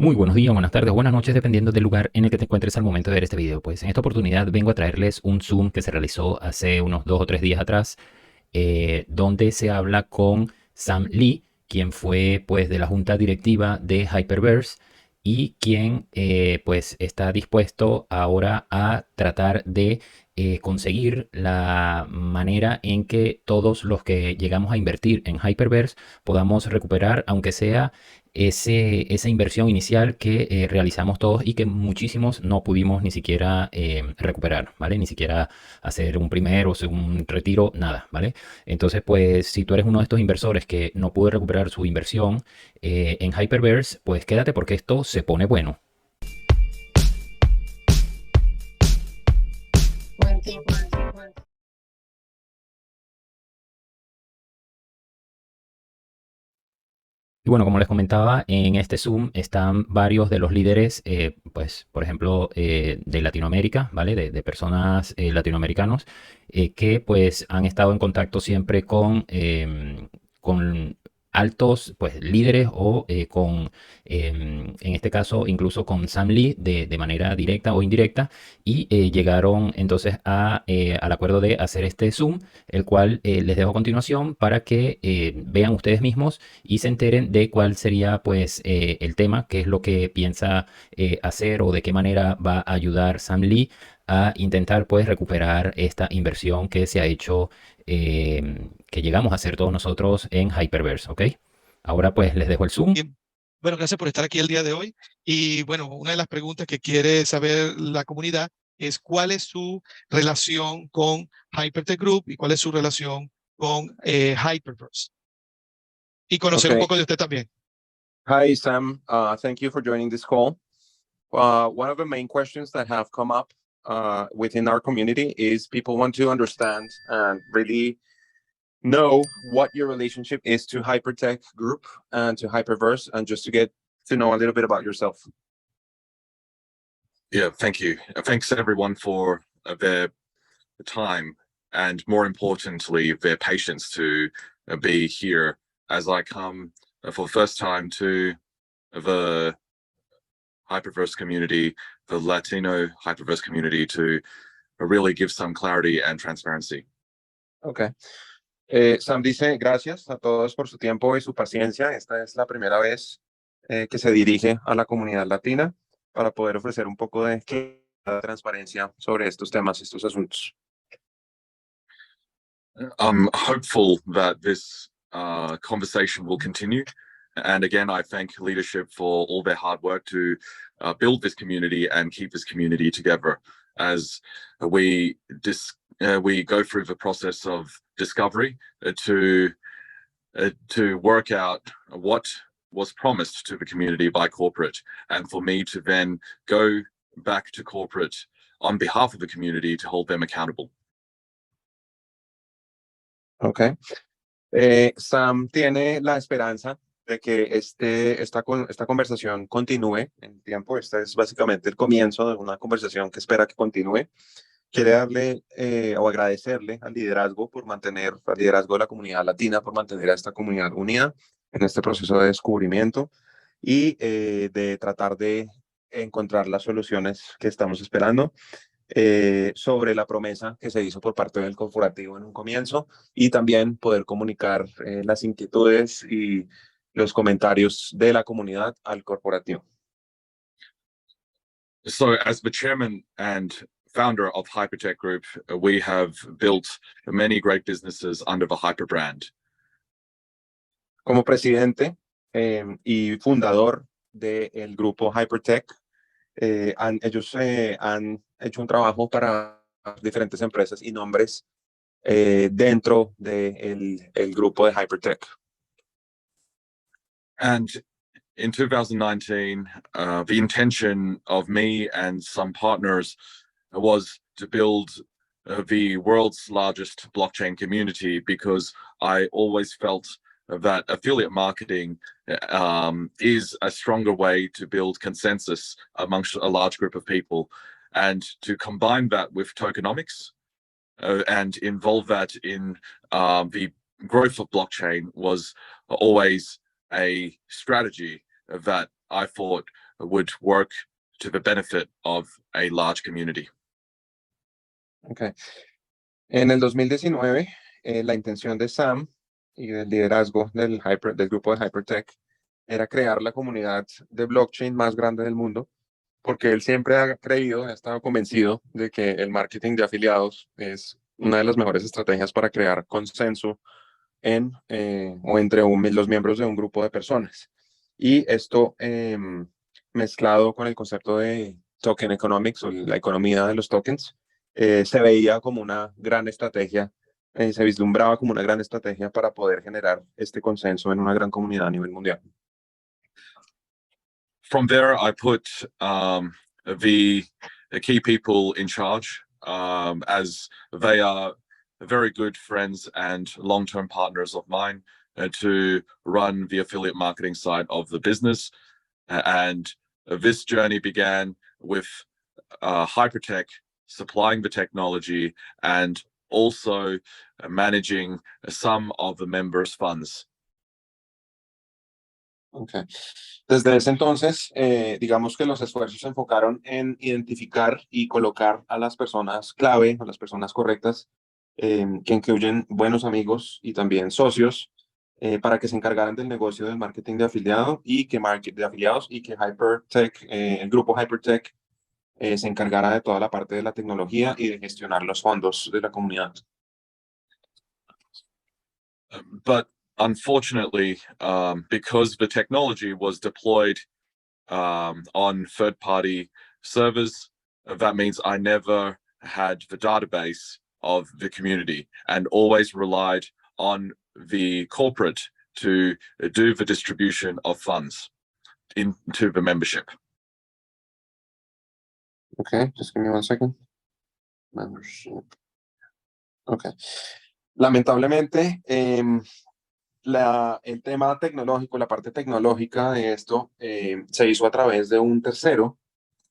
Muy buenos días, buenas tardes, buenas noches, dependiendo del lugar en el que te encuentres al momento de ver este video. Pues en esta oportunidad vengo a traerles un Zoom que se realizó hace unos 2 o 3 días atrás, donde se habla con Sam Lee, quien fue pues de la junta directiva de Hyperverse y quien pues está dispuesto ahora a tratar de conseguir la manera en que todos los que llegamos a invertir en Hyperverse podamos recuperar, aunque sea esa inversión inicial que realizamos todos y que muchísimos no pudimos ni siquiera recuperar, ¿vale? Ni siquiera hacer un primer o segundo retiro, nada, ¿vale? Entonces, pues si tú eres uno de estos inversores que no pudo recuperar su inversión en Hyperverse, pues quédate porque esto se pone bueno. Y bueno, como les comentaba, en este Zoom están varios de los líderes, pues, por ejemplo, de Latinoamérica, ¿vale? De personas latinoamericanos que pues han estado en contacto siempre con altos, pues, líderes o en este caso, incluso con Sam Lee de manera directa o indirecta y llegaron entonces al acuerdo de hacer este Zoom, el cual les dejo a continuación para que vean ustedes mismos y se enteren de cuál sería pues el tema, qué es lo que piensa hacer o de qué manera va a ayudar Sam Lee a intentar pues recuperar esta inversión que se ha hecho, que llegamos a hacer todos nosotros en Hyperverse, ¿ok? Ahora pues les dejo el Zoom. Bien. Bueno, gracias por estar aquí el día de hoy. Y bueno, una de las preguntas que quiere saber la comunidad es cuál es su relación con Hypertech Group y cuál es su relación con Hyperverse. Y conocer un Okay. poco de usted también. Hi, Sam. Thank you for joining this call. One of the main questions that have come up within our community is people want to understand and really know what your relationship is to Hypertech Group and to Hyperverse, and just to get to know a little bit about yourself. Yeah, thank you. Thanks everyone for their time and, more importantly, their patience to be here as I come for the first time to the Hyperverse community, the Latino Hyperverse community, to really give some clarity and transparency. Okay. Sam dice gracias a todos por su tiempo y su paciencia. Esta es la primera vez que se dirige a la comunidad latina para poder ofrecer un poco de transparencia sobre estos temas, estos asuntos. I'm hopeful that this conversation will continue. And again, I thank leadership for all their hard work to build this community and keep this community together as we go through the process of discovery to work out what was promised to the community by corporate, and for me to then go back to corporate on behalf of the community to hold them accountable. Okay. Sam tiene la esperanza de que esta conversación continúe en el tiempo. Este es básicamente el comienzo de una conversación que espera que continúe. Quiere darle o agradecerle al liderazgo de la comunidad latina por mantener a esta comunidad unida en este proceso de descubrimiento y de tratar de encontrar las soluciones que estamos esperando. Sobre la promesa que se hizo por parte del corporativo en un comienzo, y también poder comunicar las inquietudes y los comentarios de la comunidad al corporativo. So, as the chairman and founder of Hypertech Group, we have built many great businesses under the Hyper brand. Como presidente y fundador del grupo Hypertech, ellos han hecho un trabajo para diferentes empresas y nombres dentro del grupo de Hypertech. And in 2019, the intention of me and some partners was to build the world's largest blockchain community, because I always felt that affiliate marketing is a stronger way to build consensus amongst a large group of people, and to combine that with tokenomics and involve that in the growth of blockchain was always a strategy that I thought would work to the benefit of a large community. Okay. En el 2019, la intención de Sam y del liderazgo del grupo de Hypertech era crear la comunidad de blockchain más grande del mundo, porque él siempre ha creído, ha estado convencido de que el marketing de afiliados es una de las mejores estrategias para crear consenso en o entre los miembros de un grupo de personas. Y esto mezclado con el concepto de token economics o la economía de los tokens, se veía como una gran estrategia, se vislumbraba como una gran estrategia para poder generar este consenso en una gran comunidad a nivel mundial. From there, I put the key people in charge, as they are very good friends and long-term partners of mine, to run the affiliate marketing side of the business. And this journey began with Hypertech supplying the technology and also managing some of the members' funds. Okay. Desde ese entonces, digamos que los esfuerzos se enfocaron en identificar y colocar a las personas clave, a las personas correctas, que incluyen buenos amigos y también socios, para que se encargaran del negocio del marketing de afiliados y que Hypertech, el grupo Hypertech, se encargara de toda la parte de la tecnología y de gestionar los fondos de la comunidad. But unfortunately, because the technology was deployed on third-party servers, that means I never had the database of the community and always relied on the corporate to do the distribution of funds into the membership. Okay, just give me 1 second. Membership. Okay. Lamentablemente, el tema tecnológico, la parte tecnológica de esto se hizo a través de un tercero,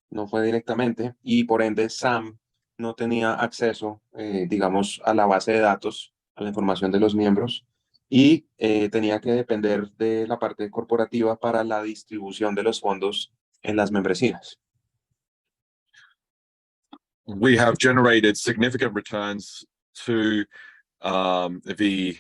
no fue directamente, y por ende Sam no tenía acceso, digamos, a la base de datos, a la información de los miembros, y tenía que depender de la parte corporativa para la distribución de los fondos en las membresías. We have generated significant returns to the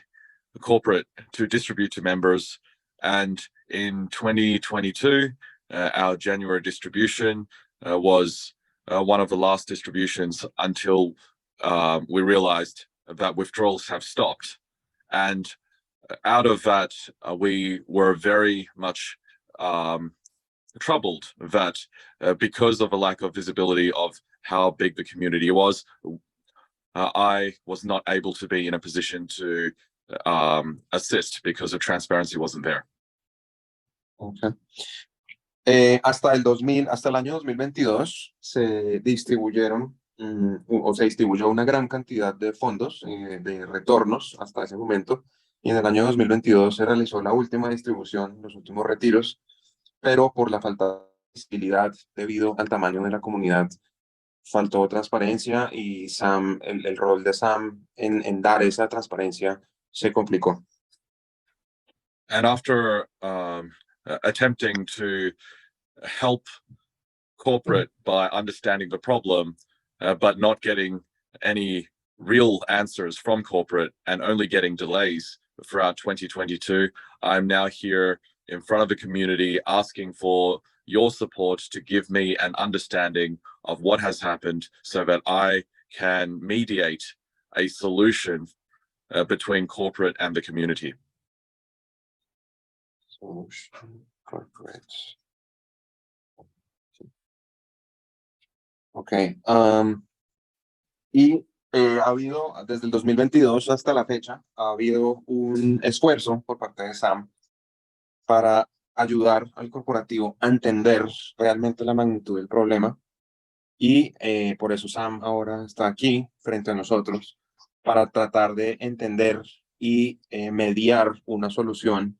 corporate to distribute to members, and in 2022 our January distribution was one of the last distributions until we realized that withdrawals have stopped, and out of that we were very much troubled that because of a lack of visibility of how big the community was, I was not able to be in a position to assist because the transparency wasn't there. Okay. Hasta el año 2022 se distribuyeron o se distribuyó una gran cantidad de fondos, de retornos hasta ese momento, y en el año 2022 se realizó la última distribución, los últimos retiros, pero por la falta de visibilidad debido al tamaño de la comunidad, faltó transparencia y Sam, el rol de Sam en dar esa transparencia se complicó. And after attempting to help corporate by understanding the problem, but not getting any real answers from corporate and only getting delays throughout 2022, I'm now here in front of the community asking for your support to give me an understanding of what has happened so that I can mediate a solution between corporate and the community. Corporate. Ok. Y ha habido, desde el 2022 hasta la fecha, ha habido un esfuerzo por parte de Sam para ayudar al corporativo a entender realmente la magnitud del problema. Y por eso Sam ahora está aquí frente a nosotros para tratar de entender y mediar una solución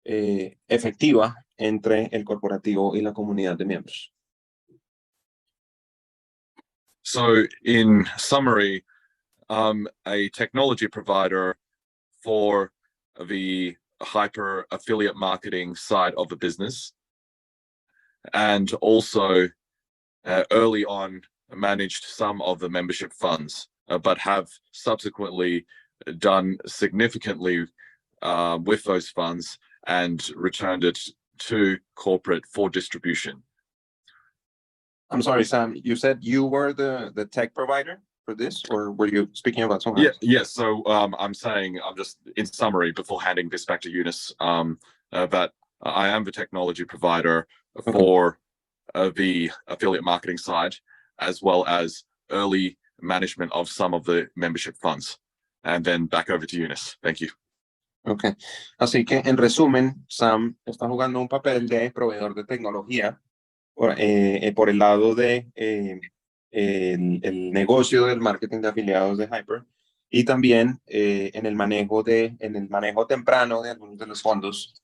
efectiva entre el corporativo y la comunidad de miembros. So in summary, a technology provider for the hyper affiliate marketing side of the business. and also early on managed some of the membership funds, but have subsequently done significantly with those funds and returned it to corporate for distribution. I'm sorry, Sam, you said you were the tech provider for this, or were you speaking about something else? Yes. So I'm just in summary before handing this back to Eunice, that I am the technology provider for the affiliate marketing side, as well as early management of some of the membership funds. And then back over to Eunice. Thank you. Ok, así que en resumen, Sam está jugando un papel de proveedor de tecnología por el lado de el negocio del marketing de afiliados de Hyper, y también en el manejo temprano de algunos de los fondos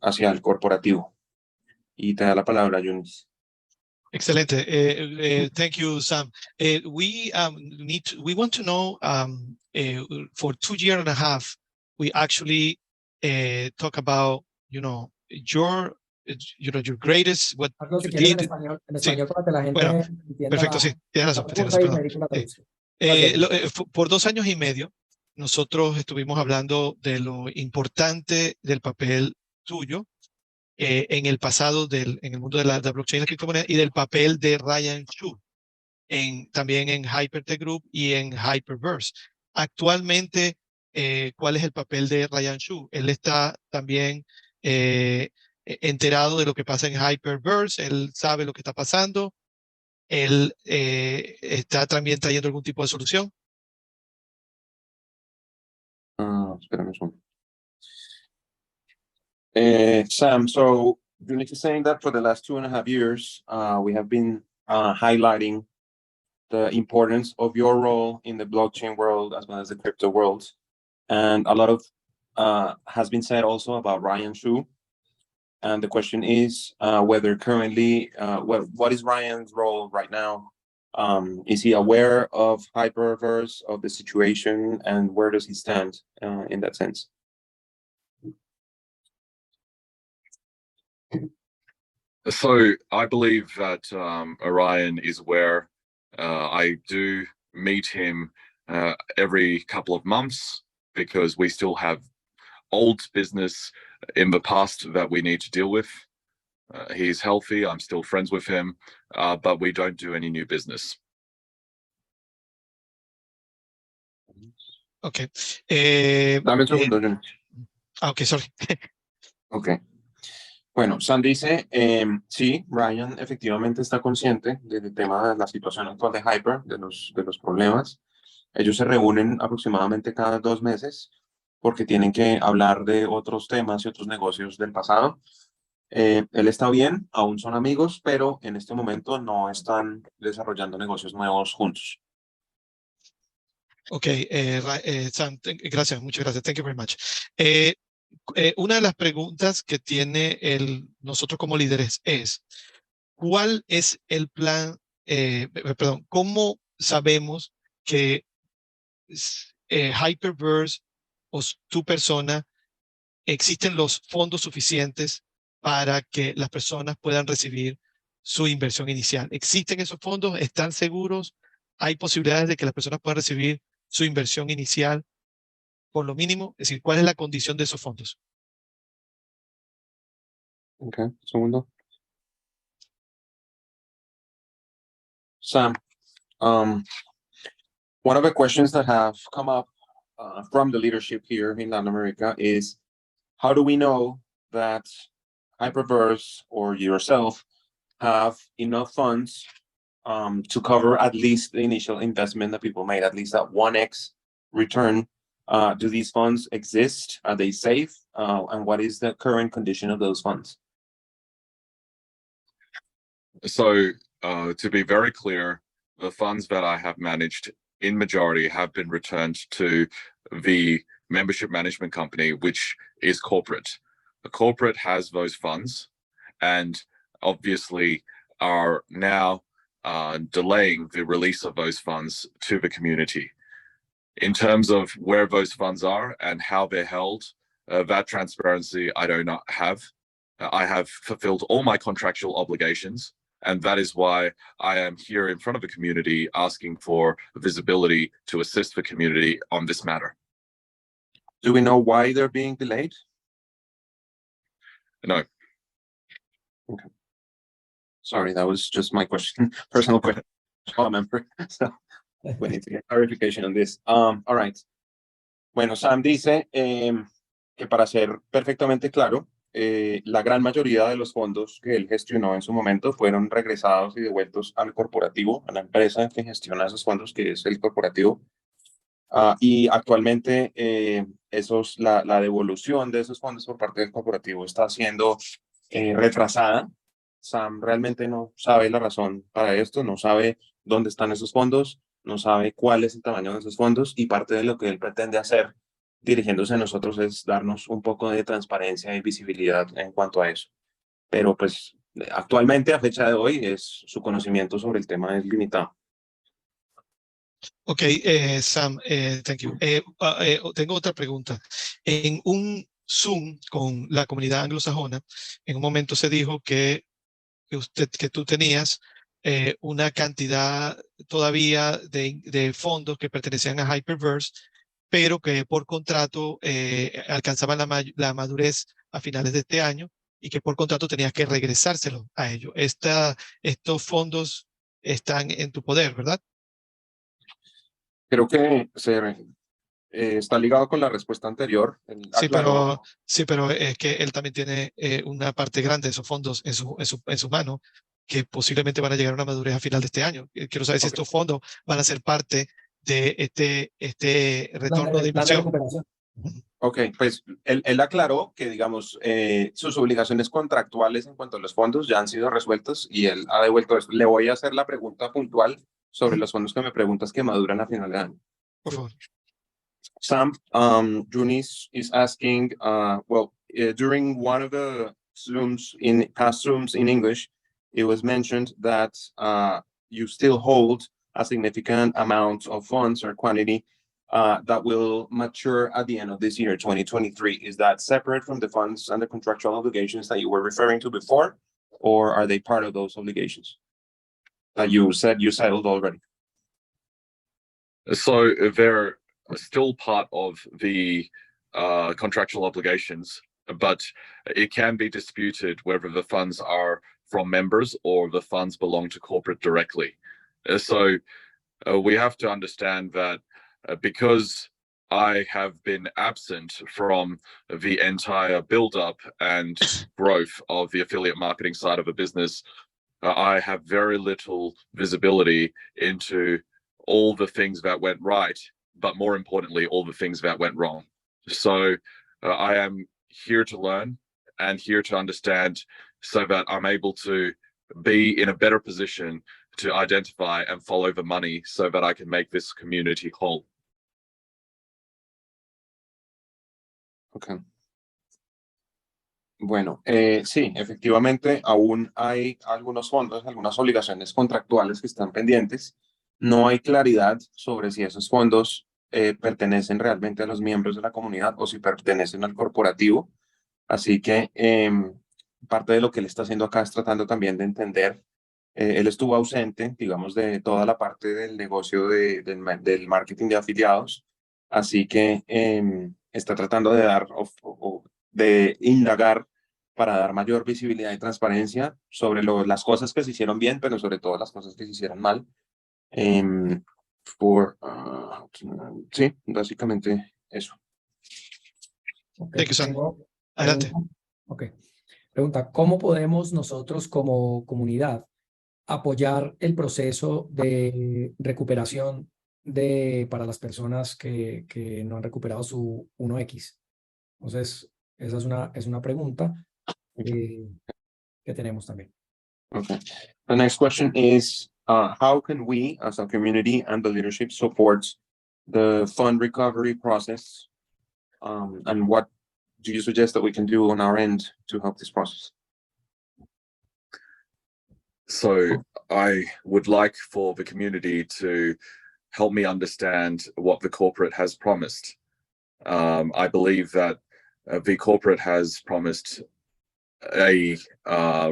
hacia el corporativo. Y te da la palabra, Eunice. Excelente. Thank you, Sam. We want to know, for 2.5 years, we actually talk about, your greatest, what Hazlo si you quieres en did. español, Sí. para que la gente Bueno, entienda perfecto, sí, tienes razón, pregunta y perdón. dedico la traducción. Por 2 años y medio, nosotros estuvimos hablando de lo importante del papel tuyo en el pasado en el mundo de la blockchain y la criptomoneda, y del papel de Ryan Shu también en Hypertech Group y en Hyperverse. Actualmente, ¿cuál es el papel de Ryan Shu? Él está también enterado de lo que pasa en Hyperverse, él sabe lo que está pasando, él está también trayendo algún tipo de solución. Espérame un segundo. Sam, so Eunice is saying that for the last 2.5 years, we have been highlighting the importance of your role in the blockchain world as well as the crypto world. And a lot of has been said also about Ryan Shu. And the question is whether currently, what is Ryan's role right now? Is he aware of Hyperverse, of the situation, and where does he stand in that sense? So I believe that Orion is aware. I do meet him every couple of months because we still have old business in the past that we need to deal with. He's healthy. I'm still friends with him, but we don't do any new business. Ok. Dame un segundo, John. Ok, sorry. Ok. Bueno, Sam dice, sí, Ryan efectivamente está consciente del tema de la situación actual de Hyper, de los problemas. Ellos se reúnen aproximadamente cada 2 meses porque tienen que hablar de otros temas y otros negocios del pasado. Él está bien, aún son amigos, pero en este momento no están desarrollando negocios nuevos juntos. Ok, Sam, gracias, muchas gracias. Thank you very much. Una de las preguntas que tiene nosotros como líderes es, ¿cuál es el plan? ¿Cómo sabemos que Hyperverse o tu persona existen los fondos suficientes para que las personas puedan recibir su inversión inicial? ¿Existen esos fondos? ¿Están seguros? ¿Hay posibilidades de que las personas puedan recibir su inversión inicial con lo mínimo? Es decir, ¿cuál es la condición de esos fondos? Ok, un segundo. Sam, one of the questions that have come up from the leadership here in Latin America is, how do we know that Hyperverse or yourself have enough funds to cover at least the initial investment that people made, at least that 1x return? Do these funds exist? Are they safe? And what is the current condition of those funds? So to be very clear, the funds that I have managed in majority have been returned to the membership management company, which is corporate. The corporate has those funds and obviously are now delaying the release of those funds to the community. In terms of where those funds are and how they're held, that transparency I do not have. I have fulfilled all my contractual obligations, and that is why I am here in front of the community asking for visibility to assist the community on this matter. Do we know why they're being delayed? No. Okay. Sorry, that was just my question, personal question. Member. So we need to get clarification on this. All right. Bueno, Sam dice que para ser perfectamente claro, la gran mayoría de los fondos que él gestionó en su momento fueron regresados y devueltos al corporativo, a la empresa que gestiona esos fondos, que es el corporativo. Y actualmente la devolución de esos fondos por parte del corporativo está siendo retrasada. Sam realmente no sabe la razón para esto, no sabe dónde están esos fondos, no sabe cuál es el tamaño de esos fondos, y parte de lo que él pretende hacer dirigiéndose a nosotros es darnos un poco de transparencia y visibilidad en cuanto a eso. Pero pues actualmente, a fecha de hoy, su conocimiento sobre el tema es limitado. Ok, Sam, thank you. Tengo otra pregunta. En un Zoom con la comunidad anglosajona, en un momento se dijo que tú tenías una cantidad todavía de fondos que pertenecían a Hyperverse, pero que por contrato alcanzaban la madurez a finales de este año y que por contrato tenías que regresárselo a ellos. Estos fondos están en tu poder, ¿verdad? Creo que está ligado con la respuesta anterior. Sí, pero es que él también tiene una parte grande de esos fondos en su mano que posiblemente van a llegar a una madurez a final de este año. Quiero saber si estos fondos van a ser parte de este retorno de inversión. Recuperación. Ok, pues él aclaró que, digamos, sus obligaciones contractuales en cuanto a los fondos ya han sido resueltas y él ha devuelto eso. Le voy a hacer la pregunta puntual sobre los fondos que me preguntas que maduran a final de año. Por favor. Sam, Junis is asking, during one of the past Zooms in English, it was mentioned that you still hold a significant amount of funds or quantity that will mature at the end of this year, 2023. Is that separate from the funds and the contractual obligations that you were referring to before, or are they part of those obligations that you said you settled already? So they're still part of the contractual obligations, but it can be disputed whether the funds are from members or the funds belong to corporate directly. So we have to understand that because I have been absent from the entire build-up and growth of the affiliate marketing side of a business, I have very little visibility into all the things that went right, but more importantly, all the things that went wrong. So I am here to learn and here to understand so that I'm able to be in a better position to identify and follow the money so that I can make this community whole. Okay. Bueno, sí, efectivamente, aún hay algunos fondos, algunas obligaciones contractuales que están pendientes. No hay claridad sobre si esos fondos pertenecen realmente a los miembros de la comunidad o si pertenecen al corporativo. Así que parte de lo que él está haciendo acá es tratando también de entender. Él estuvo ausente, digamos, de toda la parte del negocio del marketing de afiliados. Así que está tratando de de indagar para dar mayor visibilidad y transparencia sobre las cosas que se hicieron bien, pero sobre todo las cosas que se hicieron mal. Sí, básicamente eso. Thank you, Sam. Adelante. Pregunta, ¿cómo podemos nosotros como comunidad apoyar el proceso de recuperación para las personas que no han recuperado su 1X? Entonces, esa es una pregunta que tenemos también. Okay. The next question is, how can we as a community and the leadership support the fund recovery process? And what do you suggest that we can do on our end to help this process? So I would like for the community to help me understand what the corporate has promised. I believe that the corporate has promised a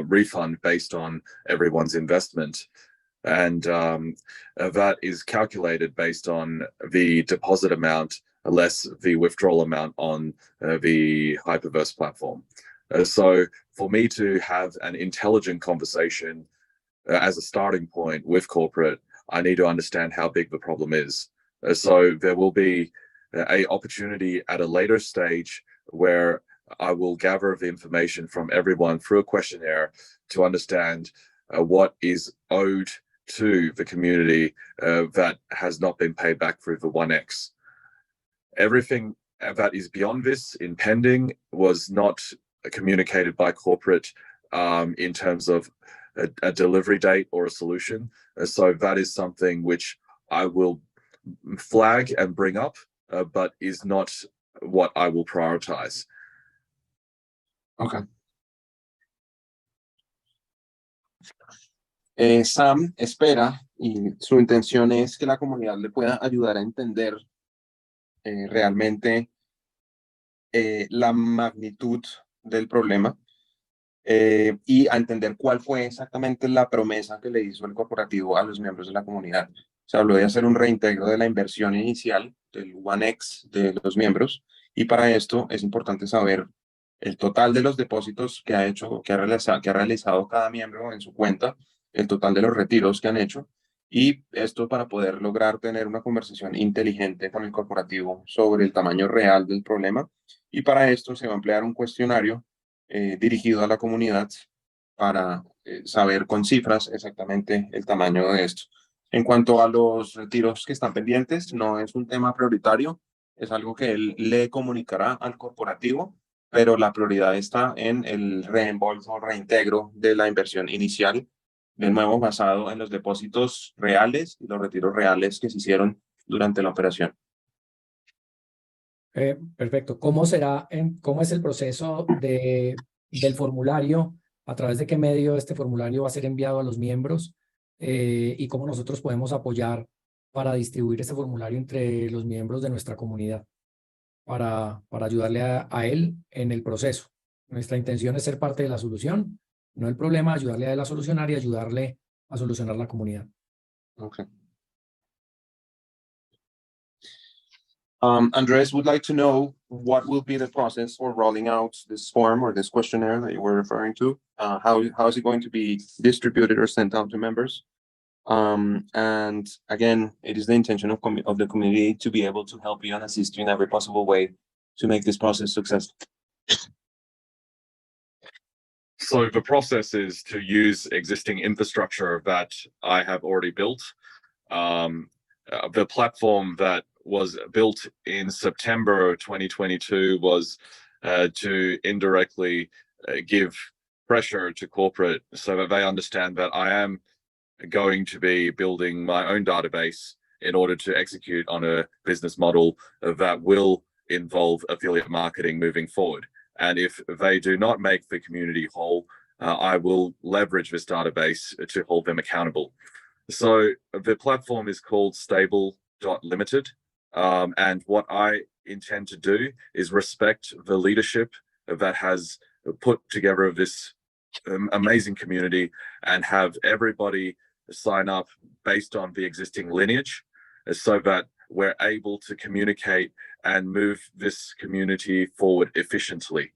refund based on everyone's investment. And that is calculated based on the deposit amount less the withdrawal amount on the Hyperverse platform. So for me to have an intelligent conversation as a starting point with corporate, I need to understand how big the problem is. So there will be a opportunity at a later stage where I will gather the information from everyone through a questionnaire to understand what is owed to the community that has not been paid back through the 1x. Everything that is beyond this in pending was not communicated by corporate in terms of a delivery date or a solution. So that is something which I will flag and bring up, but is not what I will prioritize. Okay. Sam espera y su intención es que la comunidad le pueda ayudar a entender realmente la magnitud del problema y a entender cuál fue exactamente la promesa que le hizo el corporativo a los miembros de la comunidad. Se habló de hacer un reintegro de la inversión inicial del 1x de los miembros y para esto es importante saber el total de los depósitos que ha hecho, que ha realizado cada miembro en su cuenta, el total de los retiros que han hecho y esto para poder lograr tener una conversación inteligente con el corporativo sobre el tamaño real del problema y para esto se va a emplear un cuestionario dirigido a la comunidad para saber con cifras exactamente el tamaño de esto. En cuanto a los retiros que están pendientes, no es un tema prioritario, es algo que él le comunicará al corporativo, pero la prioridad está en el reembolso o reintegro de la inversión inicial, de nuevo basado en los depósitos reales y los retiros reales que se hicieron durante la operación. Perfecto. ¿Cómo es el proceso del formulario? ¿A través de qué medio este formulario va a ser enviado a los miembros? ¿Y cómo nosotros podemos apoyar para distribuir este formulario entre los miembros de nuestra comunidad para ayudarle a él en el proceso? Nuestra intención es ser parte de la solución, no el problema, ayudarle a él a solucionar y ayudarle a solucionar la comunidad. Okay. Andres would like to know what will be the process for rolling out this form or this questionnaire that you were referring to. How is it going to be distributed or sent out to members? And again, it is the intention of the community to be able to help you and assist you in every possible way to make this process successful. So the process is to use existing infrastructure that I have already built. The platform that was built in September 2022 was to indirectly give pressure to corporate so that they understand that I am going to be building my own database in order to execute on a business model that will involve affiliate marketing moving forward. And if they do not make the community whole, I will leverage this database to hold them accountable. So the platform is called stable.limited. And what I intend to do is respect the leadership that has put together this amazing community and have everybody sign up based on the existing lineage so that we're able to communicate and move this community forward efficiently.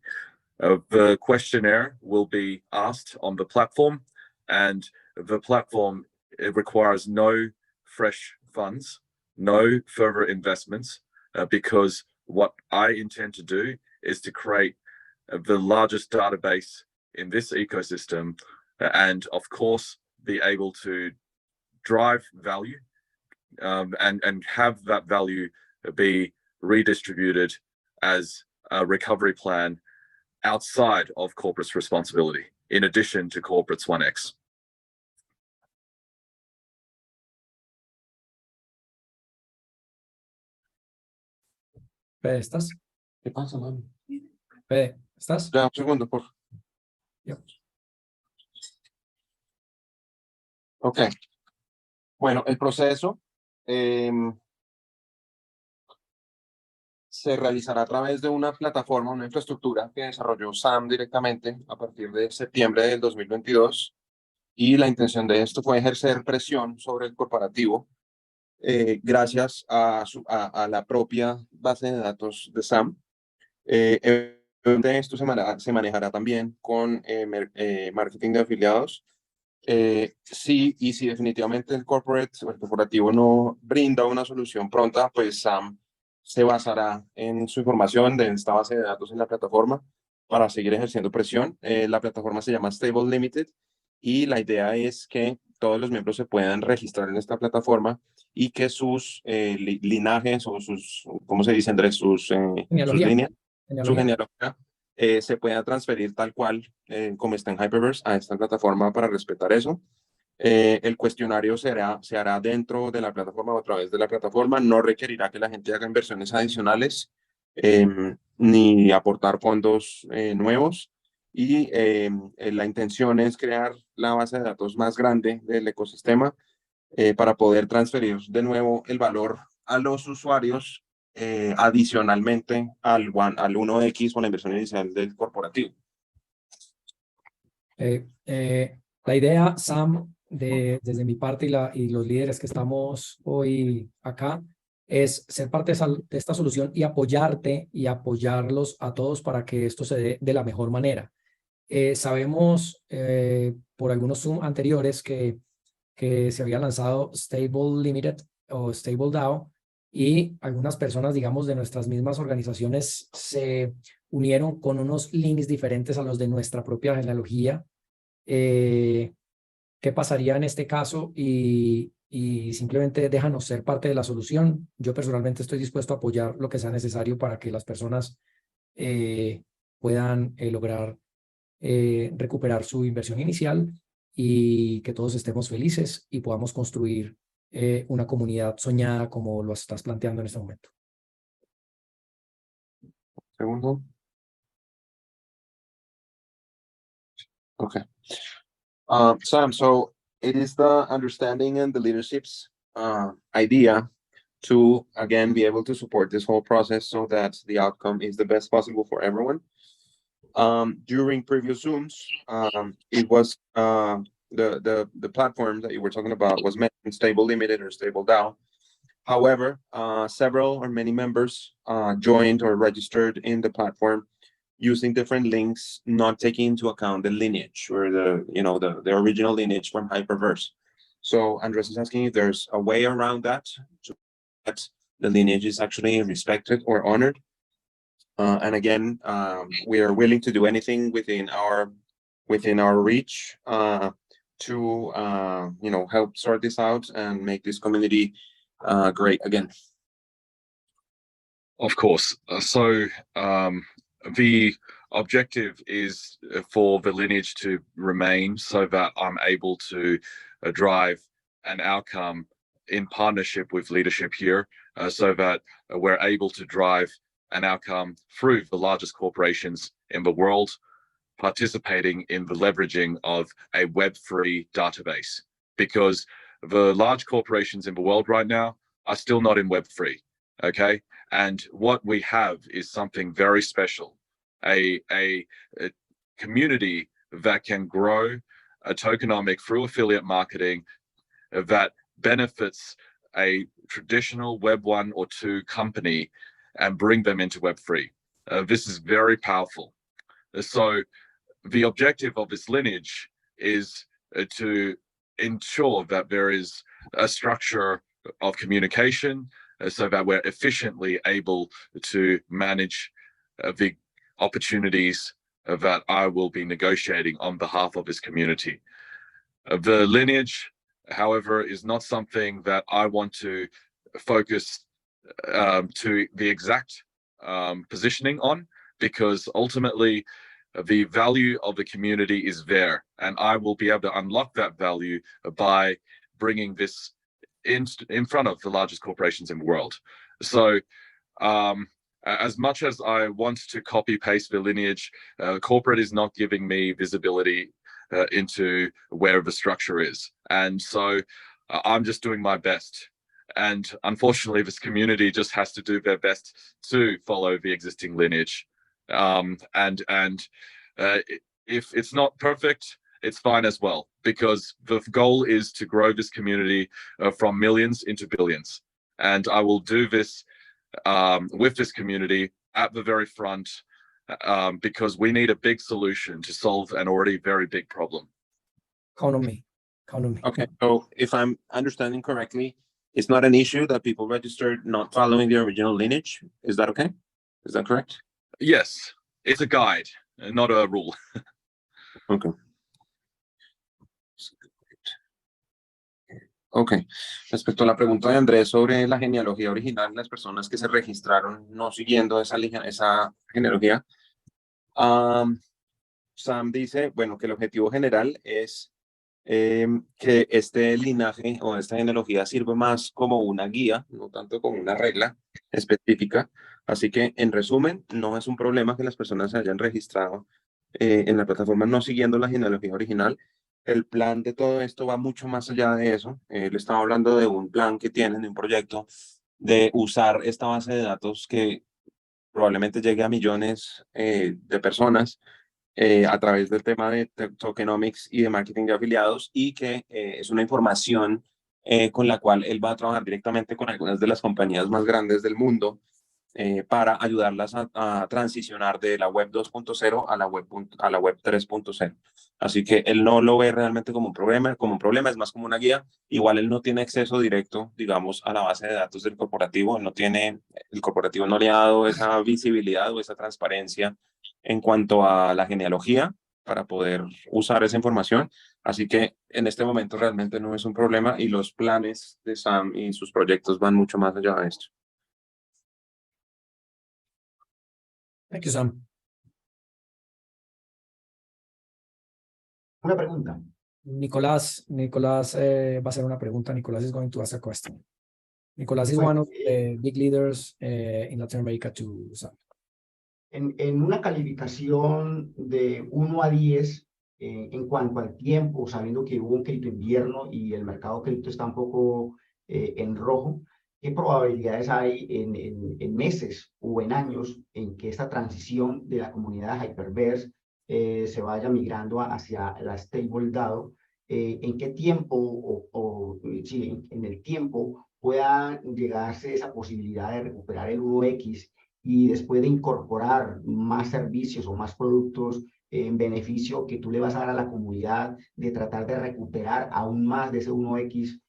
The questionnaire will be asked on the platform, and the platform, it requires no fresh funds, no further investments, because what I intend to do is to create the largest database in this ecosystem, and of course be able to drive value and have that value be redistributed as a recovery plan outside of corporate's responsibility, in addition to corporate's 1x. Fede, ¿estás? ¿Qué pasa, mami? Fede, ¿estás? Ya, un segundo, por favor. Yep. Ok. Bueno, el proceso. se realizará a través de una plataforma, una infraestructura que desarrolló Sam directamente a partir de septiembre del 2022. Y la intención de esto fue ejercer presión sobre el corporativo gracias a la propia base de datos de Sam. Esto se manejará también con marketing de afiliados. Sí, y si definitivamente el corporativo no brinda una solución pronta, pues Sam se basará en su información de esta base de datos en la plataforma para seguir ejerciendo presión. La plataforma se llama Stable Limited y la idea es que todos los miembros se puedan registrar en esta plataforma y que sus linajes o sus, ¿cómo se dice, Andrés? Sus líneas, su genealogía se pueda transferir tal cual como está en Hyperverse a esta plataforma para respetar eso. El cuestionario se hará dentro de la plataforma o a través de la plataforma. No requerirá que la gente haga inversiones adicionales ni aportar fondos nuevos. Y la intención es crear la base de datos más grande del ecosistema para poder transferir de nuevo el valor a los usuarios adicionalmente al 1X o la inversión inicial del corporativo. La idea, Sam, desde mi parte y los líderes que estamos hoy acá, es ser parte de esta solución y apoyarte y apoyarlos a todos para que esto se dé de la mejor manera. Sabemos por algunos Zoom anteriores que se había lanzado Stable Limited o Stable DAO y algunas personas, digamos, de nuestras mismas organizaciones se unieron con unos links diferentes a los de nuestra propia genealogía. ¿Qué pasaría en este caso? Y simplemente déjanos ser parte de la solución. Yo personalmente estoy dispuesto a apoyar lo que sea necesario para que las personas puedan lograr recuperar su inversión inicial y que todos estemos felices y podamos construir una comunidad soñada como lo estás planteando en este momento. Segundo. Okay. Sam, so it is the understanding and the leadership's idea to, again, be able to support this whole process so that the outcome is the best possible for everyone. During previous Zooms, it was the platform that you were talking about was mentioned, Stable Limited or Stable DAO. However, several or many members joined or registered in the platform using different links, not taking into account the lineage or the original lineage from Hyperverse. So Andres is asking if there's a way around that, so that the lineage is actually respected or honored. And again, we are willing to do anything within our reach to help sort this out and make this community great again. Of course. The objective is for the lineage to remain so that I'm able to drive an outcome in partnership with leadership here, so that we're able to drive an outcome through the largest corporations in the world, participating in the leveraging of a Web3 database. Because the large corporations in the world right now are still not in Web3, okay? And what we have is something very special, a community that can grow a tokenomic through affiliate marketing that benefits a traditional Web 1 or 2 company and bring them into Web3. This is very powerful. So the objective of this lineage is to ensure that there is a structure of communication so that we're efficiently able to manage the opportunities that I will be negotiating on behalf of this community. The lineage, however, is not something that I want to focus to the exact positioning on, because ultimately the value of the community is there, and I will be able to unlock that value by bringing this in front of the largest corporations in the world. So as much as I want to copy paste the lineage, corporate is not giving me visibility into where the structure is, and so I'm just doing my best And unfortunately, this community just has to do their best to follow the existing lineage. If it's not perfect, it's fine as well, because the goal is to grow this community from millions into billions. And I will do this with this community at the very front, because we need a big solution to solve an already very big problem. Count on me. Count on me. Okay, so if I'm understanding correctly, it's not an issue that people registered not following the original lineage. Is that okay? Is that correct? Yes, it's a guide, not a rule. Okay. Ok, respecto a la pregunta de Andrés sobre la genealogía original, las personas que se registraron no siguiendo esa genealogía, Sam dice, bueno, que el objetivo general es que este linaje o esta genealogía sirve más como una guía, no tanto como una regla específica. Así que, en resumen, no es un problema que las personas se hayan registrado en la plataforma no siguiendo la genealogía original. El plan de todo esto va mucho más allá de eso. Le estaba hablando de un plan que tienen, de un proyecto, de usar esta base de datos que probablemente llegue a millones de personas a través del tema de tokenomics y de marketing de afiliados, y que es una información con la cual él va a trabajar directamente con algunas de las compañías más grandes del mundo para ayudarlas a transicionar de la web 2.0 a la web 3.0. Así que él no lo ve realmente como un problema, es más como una guía. Igual él no tiene acceso directo, digamos, a la base de datos del corporativo. El corporativo no le ha dado esa visibilidad o esa transparencia en cuanto a la genealogía para poder usar esa información. Así que en este momento realmente no es un problema, y los planes de Sam y sus proyectos van mucho más allá de esto. Thank you, Sam. Una pregunta. Nicolás va a hacer una pregunta. Nicolás is going to ask a question. Nicolás is one of the big leaders in Latin America to Sam. En una calificación de 1 a 10, en cuanto al tiempo, sabiendo que hubo un cripto invierno y el mercado cripto está un poco en rojo, ¿qué probabilidades hay en meses o en años en que esta transición de la comunidad Hyperverse se vaya migrando hacia la stable DAO? ¿En qué tiempo sí, en el tiempo pueda llegarse esa posibilidad de recuperar el 1X y después de incorporar más servicios o más productos en beneficio que tú le vas a dar a la comunidad, de tratar de recuperar aún más de ese 1X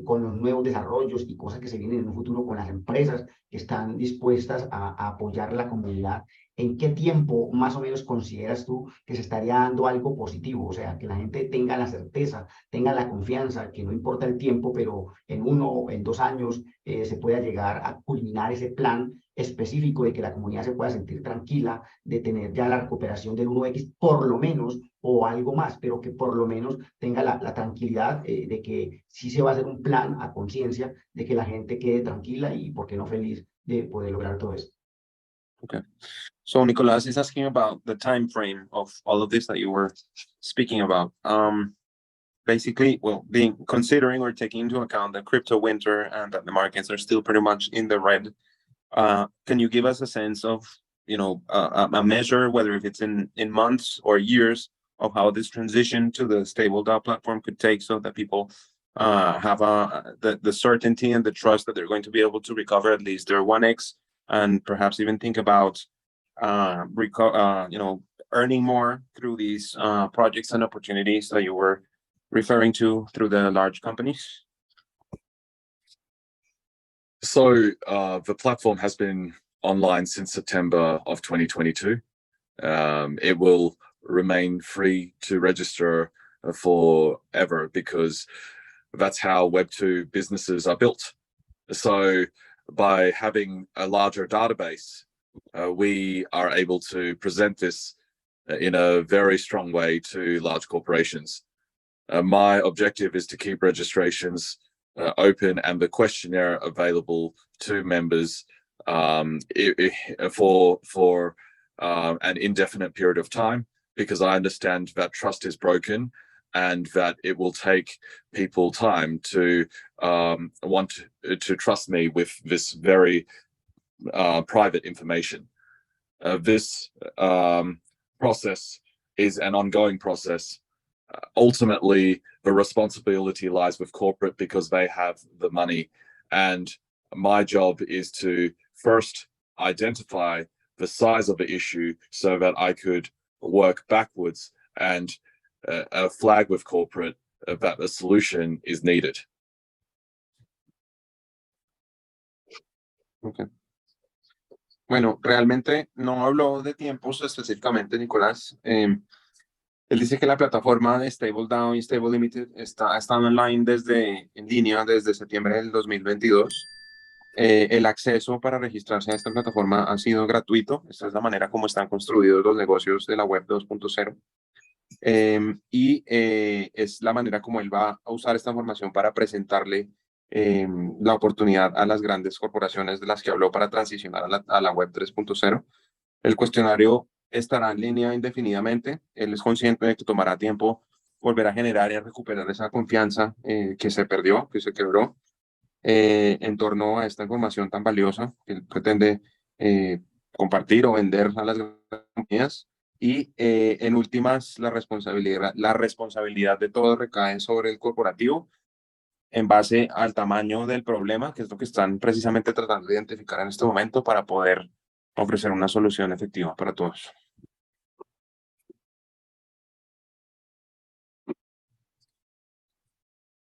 con los nuevos desarrollos y cosas que se vienen en un futuro con las empresas que están dispuestas a apoyar a la comunidad? ¿En qué tiempo más o menos consideras tú que se estaría dando algo positivo? O sea, que la gente tenga la certeza, tenga la confianza, que no importa el tiempo, pero en 1 o en 2 años se pueda llegar a culminar ese plan específico, de que la comunidad se pueda sentir tranquila, de tener ya la recuperación del 1X por lo menos, o algo más, pero que por lo menos tenga la tranquilidad de que sí se va a hacer un plan a conciencia, de que la gente quede tranquila y, por qué no, feliz de poder lograr todo esto. Okay. So Nicolas is asking about the time frame of all of this that you were speaking about. Basically, well, considering or taking into account the crypto winter and that the markets are still pretty much in the red, can you give us a sense of, a measure, whether if it's in months or years, of how this transition to the stable DAO platform could take, so that people have the certainty and the trust that they're going to be able to recover at least their 1X, and perhaps even think about earning more through these projects and opportunities that you were referring to through the large companies? So the platform has been online since September of 2022. It will remain free to register forever, because that's how Web2 businesses are built. So by having a larger database, we are able to present this in a very strong way to large corporations. My objective is to keep registrations open and the questionnaire available to members for an indefinite period of time, because I understand that trust is broken and that it will take people time to want to trust me with this very private information. This process is an ongoing process. Ultimately, the responsibility lies with corporate because they have the money. And my job is to first identify the size of the issue so that I could work backwards and flag with corporate that the solution is needed. Okay. Bueno, realmente no habló de tiempos específicamente, Nicolás. Él dice que la plataforma de Stable Down y Stable Limited está online en línea desde septiembre del 2022. El acceso para registrarse a esta plataforma ha sido gratuito. Esta es la manera como están construidos los negocios de la web 2.0. Es la manera como él va a usar esta información para presentarle la oportunidad a las grandes corporaciones de las que habló para transicionar a la web 3.0. El cuestionario estará en línea indefinidamente. Él es consciente de que tomará tiempo volver a generar y a recuperar esa confianza que se perdió, que se quebró en torno a esta información tan valiosa que él pretende compartir o vender a las compañías. Y en últimas, la responsabilidad de todo recae sobre el corporativo en base al tamaño del problema, que es lo que están precisamente tratando de identificar en este momento para poder ofrecer una solución efectiva para todos.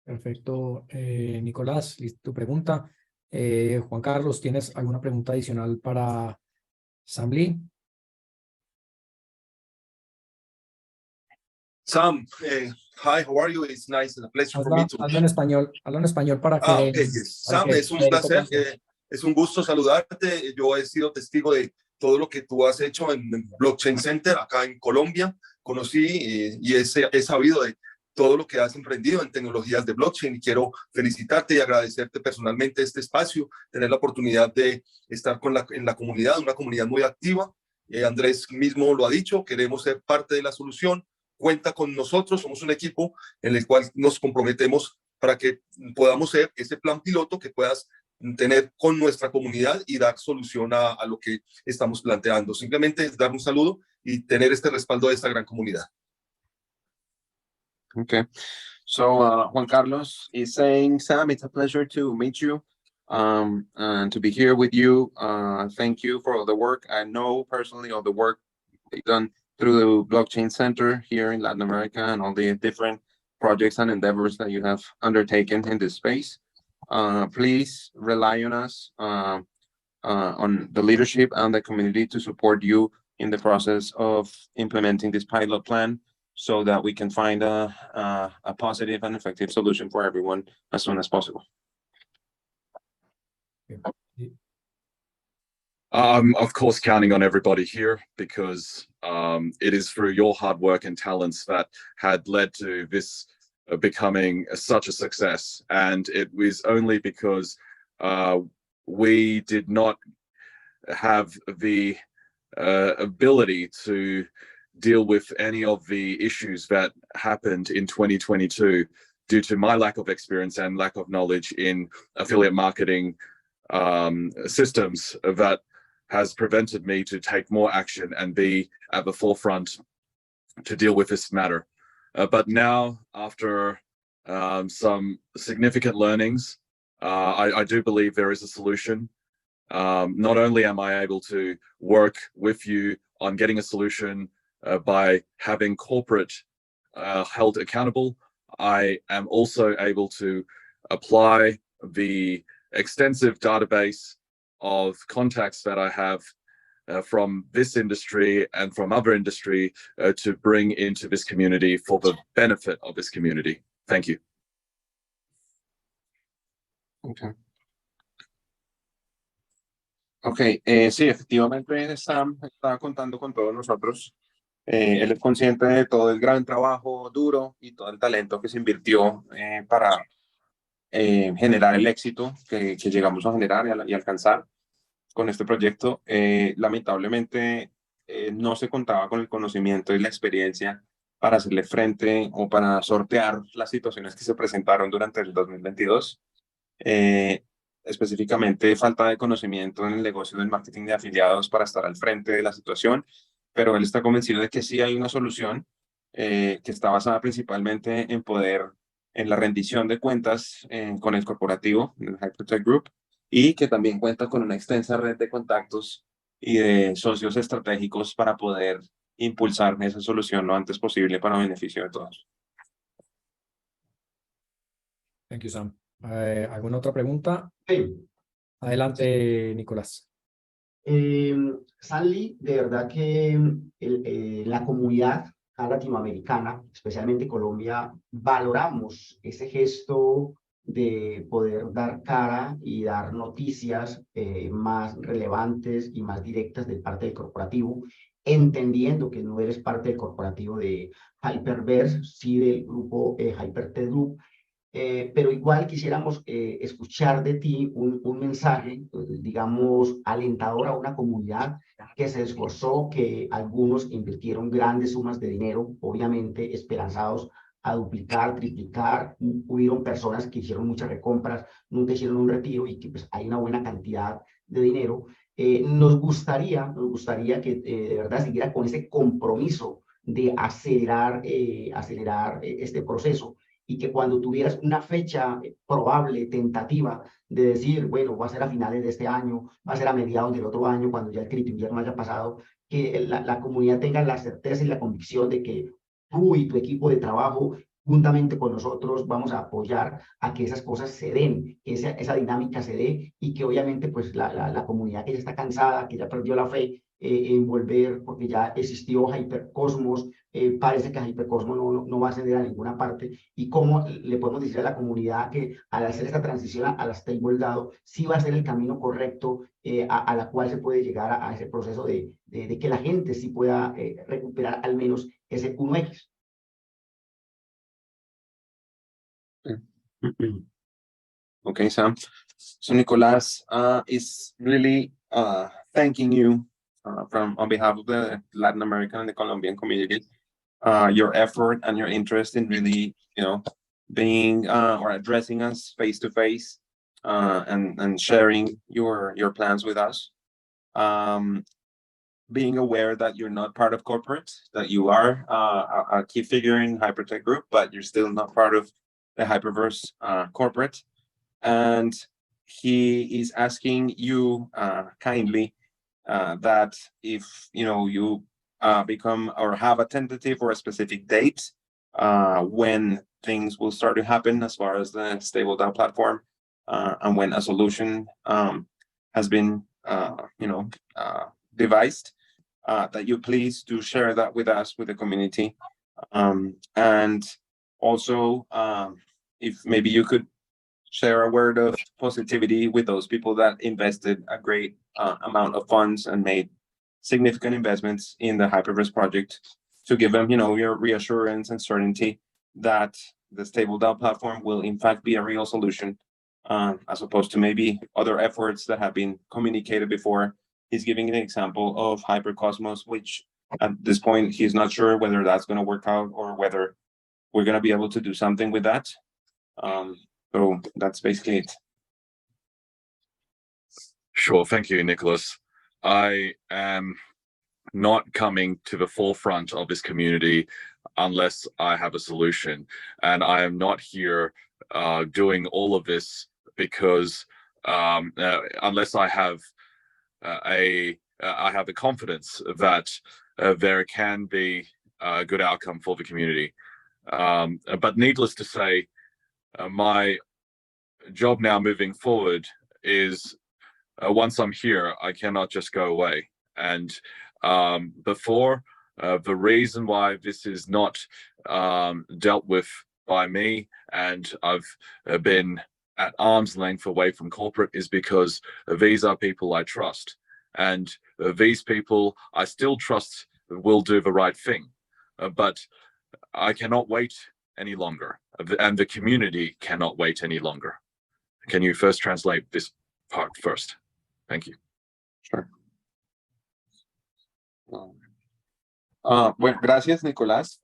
Perfecto, Nicolás, tu pregunta. Juan Carlos, ¿tienes alguna pregunta adicional para Sam Lee? Sam, hi, how are you? It's nice and a pleasure for me to... Habla en español para que... okay, yes. Sam, es un placer, es un gusto saludarte. Yo he sido testigo de todo lo que tú has hecho en Blockchain Center acá en Colombia. Conocí y he sabido de todo lo que has emprendido en tecnologías de blockchain y quiero felicitarte y agradecerte personalmente este espacio, tener la oportunidad de estar en la comunidad, una comunidad muy activa. Andrés mismo lo ha dicho, queremos ser parte de la solución. Cuenta con nosotros, somos un equipo en el cual nos comprometemos para que podamos ser ese plan piloto que puedas tener con nuestra comunidad y dar solución a lo que estamos planteando. Simplemente es dar un saludo y tener este respaldo de esta gran comunidad. Okay, so Juan Carlos is saying, Sam, it's a pleasure to meet you and to be here with you. Thank you for all the work. I know personally all the work you've done through the Blockchain Center here in Latin America and all the different projects and endeavors that you have undertaken in this space. Please rely on us, on the leadership and the community to support you in the process of implementing this pilot plan so that we can find a positive and effective solution for everyone as soon as possible. I'm, of course, counting on everybody here because it is through your hard work and talents that had led to this becoming such a success. And it was only because we did not have the ability to deal with any of the issues that happened in 2022 due to my lack of experience and lack of knowledge in affiliate marketing systems that has prevented me to take more action and be at the forefront to deal with this matter. But now, after some significant learnings, I do believe there is a solution. Not only am I able to work with you on getting a solution by having corporate held accountable, I am also able to apply the extensive database of contacts that I have from this industry and from other industry to bring into this community for the benefit of this community. Thank you. Okay, sí, efectivamente Sam está contando con todos nosotros. Él es consciente de todo el gran trabajo duro y todo el talento que se invirtió para generar el éxito que llegamos a generar y alcanzar con este proyecto. Lamentablemente no se contaba con el conocimiento y la experiencia para hacerle frente o para sortear las situaciones que se presentaron durante el 2022. Específicamente falta de conocimiento en el negocio del marketing de afiliados para estar al frente de la situación, pero él está convencido de que sí hay una solución que está basada principalmente en la rendición de cuentas con el corporativo, el Hypertech Group, y que también cuenta con una extensa red de contactos y de socios estratégicos para poder impulsar esa solución lo antes posible para beneficio de todos. Thank you, Sam. ¿Alguna otra pregunta? Sí. Adelante, Nicolás. Sanli, de verdad que la comunidad latinoamericana, especialmente Colombia, valoramos ese gesto de poder dar cara y dar noticias más relevantes y más directas de parte del corporativo, entendiendo que no eres parte del corporativo de Hyperverse, sí del grupo Hypertech Group. Pero igual quisiéramos escuchar de ti un mensaje, digamos, alentador a una comunidad que se esforzó, que algunos invirtieron grandes sumas de dinero, obviamente esperanzados a duplicar, triplicar. Hubieron personas que hicieron muchas recompras, nunca hicieron un retiro y que pues, hay una buena cantidad de dinero. Nos gustaría que de verdad siguiera con ese compromiso de acelerar este proceso, y que cuando tuvieras una fecha probable, tentativa, de decir, bueno, va a ser a finales de este año, va a ser a mediados del otro año, cuando ya el crédito invierno haya pasado, que la comunidad tenga la certeza y la convicción de que tú y tu equipo de trabajo, juntamente con nosotros, vamos a apoyar a que esas cosas se den, que esa dinámica se dé, y que obviamente pues la comunidad que ya está cansada, que ya perdió la fe en volver, porque ya existió Hypercosmos, parece que Hypercosmos no va a ceder a ninguna parte, y cómo le podemos decir a la comunidad que al hacer esta transición a las stable DAO, sí va a ser el camino correcto a la cual se puede llegar a ese proceso de que la gente sí pueda recuperar al menos ese 1X. Okay, Sam. So Nicolas is really thanking you on behalf of the Latin American and the Colombian community, your effort and your interest in really, being or addressing us face to face and sharing your plans with us. Being aware that you're not part of corporate, that you are a key figure in Hypertech Group, but you're still not part of the Hyperverse corporate. And he is asking you kindly that if you become or have a tentative or a specific date when things will start to happen as far as the stable DAO platform and when a solution has been devised, that you please do share that with us, with the community. And also if maybe you could share a word of positivity with those people that invested a great amount of funds and made significant investments in the Hyperverse project, to give them, your reassurance and certainty that the stable DAO platform will in fact be a real solution, as opposed to maybe other efforts that have been communicated before. He's giving an example of Hypercosmos, which at this point he's not sure whether that's going to work out or whether we're going to be able to do something with that. So that's basically it. Sure. Thank you, Nicholas. I am not coming to the forefront of this community unless I have a solution. And I am not here doing all of this because unless I have I have the confidence that there can be a good outcome for the community. But needless to say, my job now moving forward is once I'm here, I cannot just go away. And before, the reason why this is not dealt with by me and I've been at arm's length away from corporate is because these are people I trust. And these people I still trust will do the right thing. But I cannot wait any longer. And the community cannot wait any longer. Can you first translate this part first? Thank you. Sure. Bueno, gracias, Nicolás.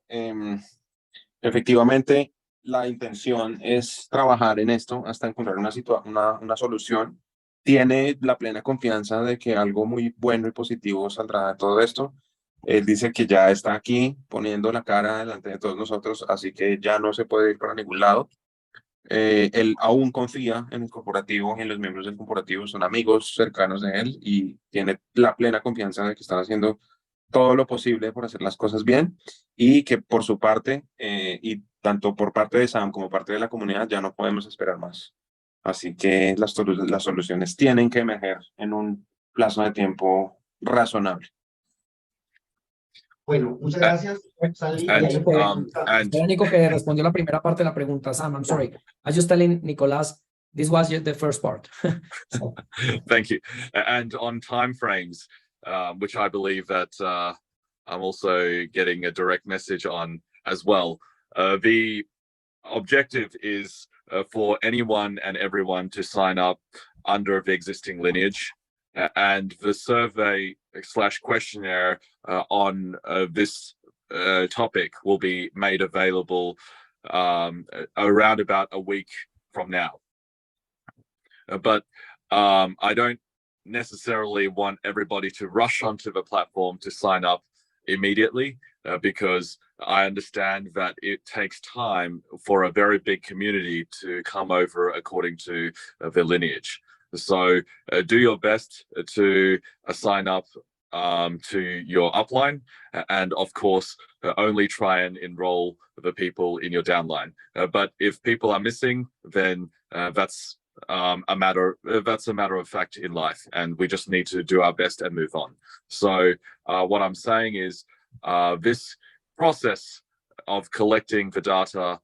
Efectivamente, la intención es trabajar en esto hasta encontrar una solución. Tiene la plena confianza de que algo muy bueno y positivo saldrá de todo esto. Él dice que ya está aquí poniendo la cara delante de todos nosotros, así que ya no se puede ir para ningún lado. Él aún confía en el corporativo y en los miembros del corporativo, son amigos cercanos de él y tiene la plena confianza de que están haciendo todo lo posible por hacer las cosas bien y que por su parte, y tanto por parte de Sam como parte de la comunidad, ya no podemos esperar más. Así que las soluciones tienen que emerger en un plazo de tiempo razonable. Bueno, muchas gracias, Stanley. Y And, hay otra pregunta. and El único que respondió la primera parte de la pregunta, Sam, I'm sorry. I just telling Nicolás, this was just the first part. So, thank you. And on timeframes, which I believe that I'm also getting a direct message on as well. The objective is for anyone and everyone to sign up under the existing lineage, and the survey / questionnaire on this topic will be made available around about a week from now. But I don't necessarily want everybody to rush onto the platform to sign up immediately, because I understand that it takes time for a very big community to come over according to the lineage. So do your best to sign up to your upline, and of course only try and enroll the people in your downline. But if people are missing, then that's a matter of fact in life, and we just need to do our best and move on. So what I'm saying is this process of collecting the data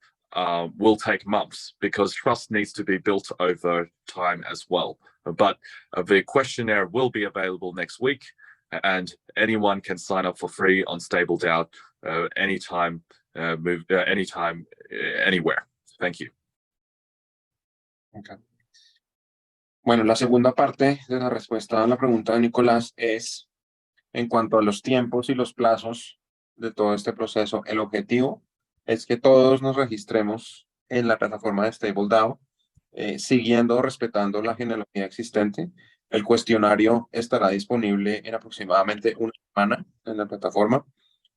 will take months, because trust needs to be built over time as well. But the questionnaire will be available next week, and anyone can sign up for free on StableDAO anytime, anytime, anywhere. Thank you. Okay. Bueno, la segunda parte de la respuesta a la pregunta de Nicolás es en cuanto a los tiempos y los plazos de todo este proceso. El objetivo es que todos nos registremos en la plataforma de StableDAO, siguiendo, respetando la genealogía existente. El cuestionario estará disponible en aproximadamente una semana en la plataforma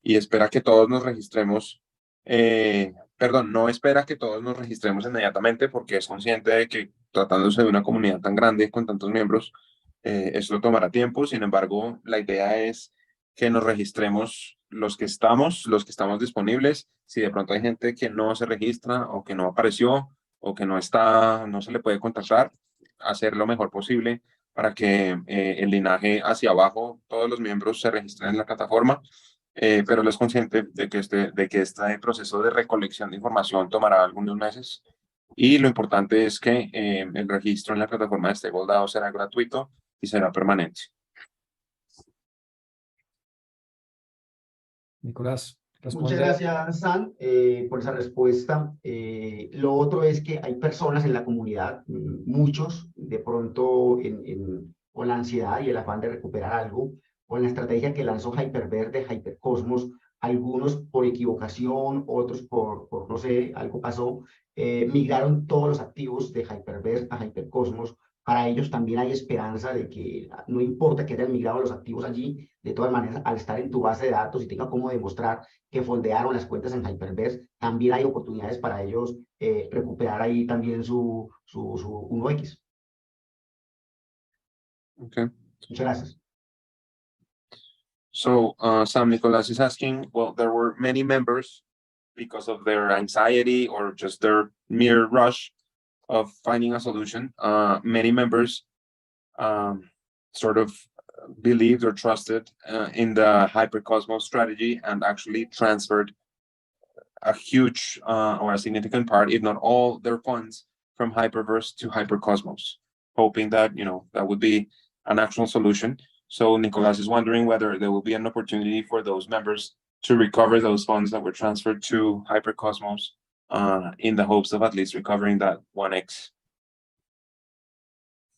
y espera que todos nos registremos. No espera que todos nos registremos inmediatamente, porque es consciente de que tratándose de una comunidad tan grande con tantos miembros, eso tomará tiempo. Sin embargo, la idea es que nos registremos los que estamos disponibles. Si de pronto hay gente que no se registra o que no apareció o que no se le puede contactar, hacer lo mejor posible para que el linaje hacia abajo, todos los miembros se registren en la plataforma. Pero él es consciente de que este proceso de recolección de información tomará algunos meses, y lo importante es que el registro en la plataforma de StableDAO será gratuito y será permanente. Nicolás, Muchas gracias, San, por esa respuesta. Lo otro es que hay personas en la comunidad, muchos, de pronto con la ansiedad y el afán de recuperar algo, con la estrategia que lanzó Hyperverse de Hypercosmos, algunos por equivocación, otros por no sé, algo pasó, migraron todos los activos de Hyperverse a Hypercosmos. Para ellos también hay esperanza de que no importa que hayan migrado los activos allí, de todas maneras, al estar en tu base de datos y tenga cómo demostrar que fondearon las cuentas en Hyperverse, también hay oportunidades para ellos recuperar ahí también su 1X. Okay. Muchas gracias. So Sam, Nicolas is asking, well, there were many members, because of their anxiety or just their mere rush of finding a solution, many members sort of believed or trusted in the Hypercosmos strategy and actually transferred a huge or a significant part, if not all, their funds from Hyperverse to Hypercosmos, hoping that that would be an actual solution. So Nicolas is wondering whether there will be an opportunity for those members to recover those funds that were transferred to Hypercosmos, in the hopes of at least recovering that 1x.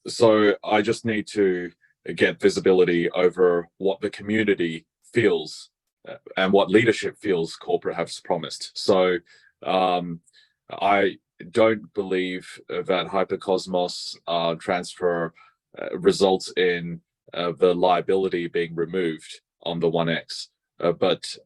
So I just need to get visibility over what the community feels and what leadership feels corporate has promised. So I don't believe that Hypercosmos transfer results in the liability being removed on the 1X. But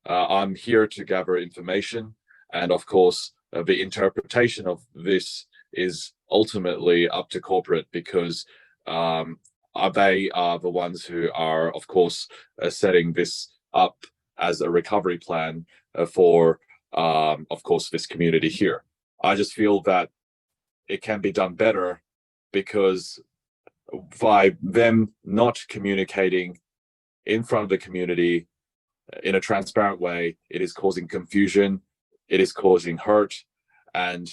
I'm here to gather information, and of course, the interpretation of this is ultimately up to corporate, because they are the ones who are, of course, setting this up as a recovery plan for, of course, this community here. I just feel that it can be done better, because by them not communicating in front of the community in a transparent way, it is causing confusion, it is causing hurt, and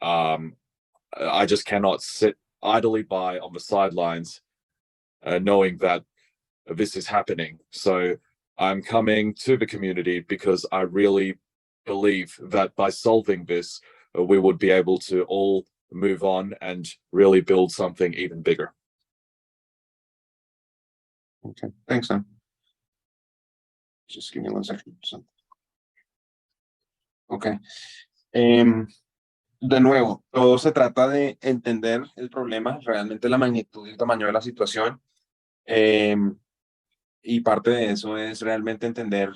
I just cannot sit idly by on the sidelines knowing that this is happening. So I'm coming to the community because I really believe that by solving this, we would be able to all move on and really build something even bigger. Okay, thanks, Sam. Just give me 1 second. Okay. De nuevo, todo se trata de entender el problema, realmente la magnitud y el tamaño de la situación. Y parte de eso es realmente entender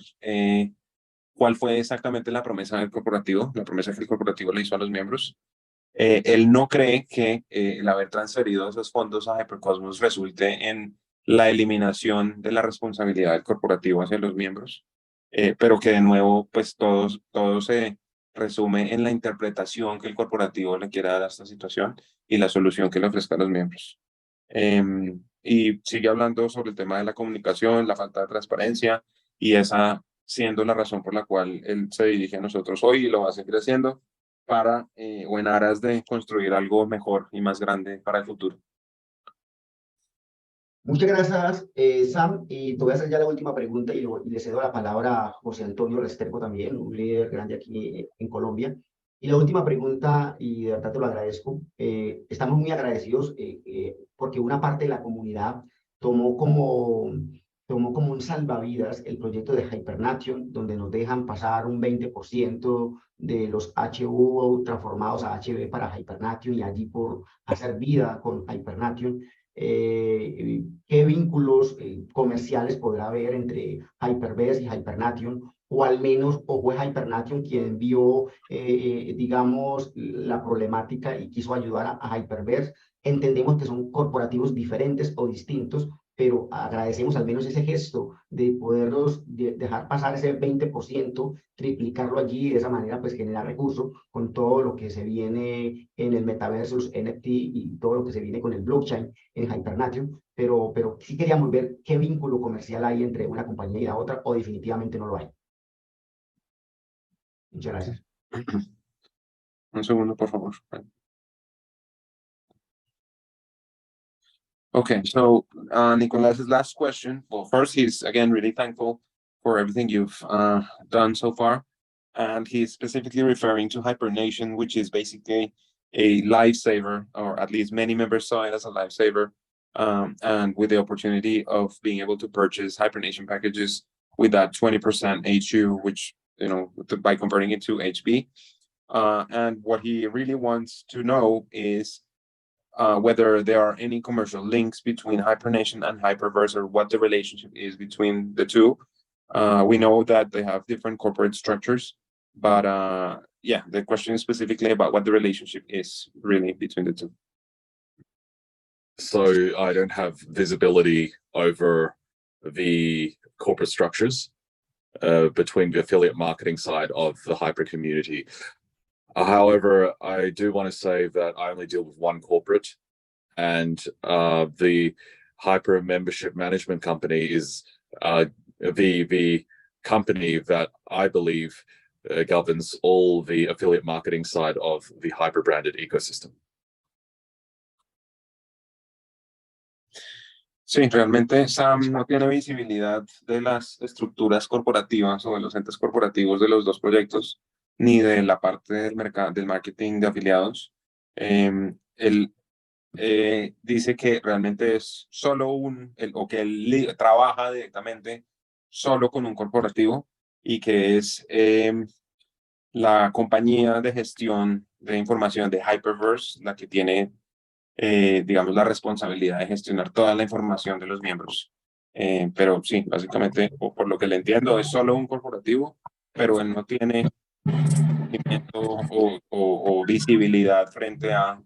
cuál fue exactamente la promesa del corporativo, la promesa que el corporativo le hizo a los miembros. Él no cree que el haber transferido esos fondos a Hypercosmos resulte en la eliminación de la responsabilidad del corporativo hacia los miembros, pero que de nuevo, pues todo se resume en la interpretación que el corporativo le quiera dar a esta situación y la solución que le ofrezca a los miembros. Y sigue hablando sobre el tema de la comunicación, la falta de transparencia, y esa siendo la razón por la cual él se dirige a nosotros hoy y lo va a seguir haciendo para, o en aras de construir algo mejor y más grande para el futuro. Muchas gracias, Sam. Y te voy a hacer ya la última pregunta y le cedo la palabra a José Antonio Restrepo también, un líder grande aquí en Colombia. Y la última pregunta, y de verdad te lo agradezco, estamos muy agradecidos porque una parte de la comunidad tomó como un salvavidas el proyecto de Hypernation, donde nos dejan pasar un 20% de los HU transformados a HB para Hypernation y allí por hacer vida con Hypernation. ¿Qué vínculos comerciales podrá haber entre Hyperverse y Hypernation? O al menos, o fue Hypernation quien vio, digamos, la problemática y quiso ayudar a Hyperverse. Entendemos que son corporativos diferentes o distintos, pero agradecemos al menos ese gesto de poderlos dejar pasar ese 20%, triplicarlo allí y de esa manera pues generar recursos con todo lo que se viene en el metaverso, los NFT y todo lo que se viene con el blockchain en Hypernation, pero sí queríamos ver qué vínculo comercial hay entre una compañía y la otra, o definitivamente no lo hay. Muchas gracias. Un segundo, por favor. Okay, so Nicolas's last question. Well, first, he's again really thankful for everything you've done so far. And he's specifically referring to Hypernation, which is basically a lifesaver, or at least many members saw it as a lifesaver. And with the opportunity of being able to purchase Hypernation packages with that 20% HU, which, you know, by converting it to HB. And what he really wants to know is whether there are any commercial links between Hypernation and Hyperverse, or what the relationship is between the two. We know that they have different corporate structures, but yeah, the question is specifically about what the relationship is really between the two. So I don't have visibility over the corporate structures between the affiliate marketing side of the Hyper community. However, I do want to say that I only deal with one corporate, and the Hyper membership management company is the company that I believe governs all the affiliate marketing side of the Hyper branded ecosystem. Sí, realmente Sam no tiene visibilidad de las estructuras corporativas o de los entes corporativos de los dos proyectos, ni de la parte del marketing de afiliados. Él dice que realmente es solo que él trabaja directamente solo con un corporativo y que es la compañía de gestión de información de Hyperverse la que tiene, digamos, la responsabilidad de gestionar toda la información de los miembros. Pero sí, básicamente, o por lo que le entiendo, es solo un corporativo, pero él no tiene o visibilidad frente a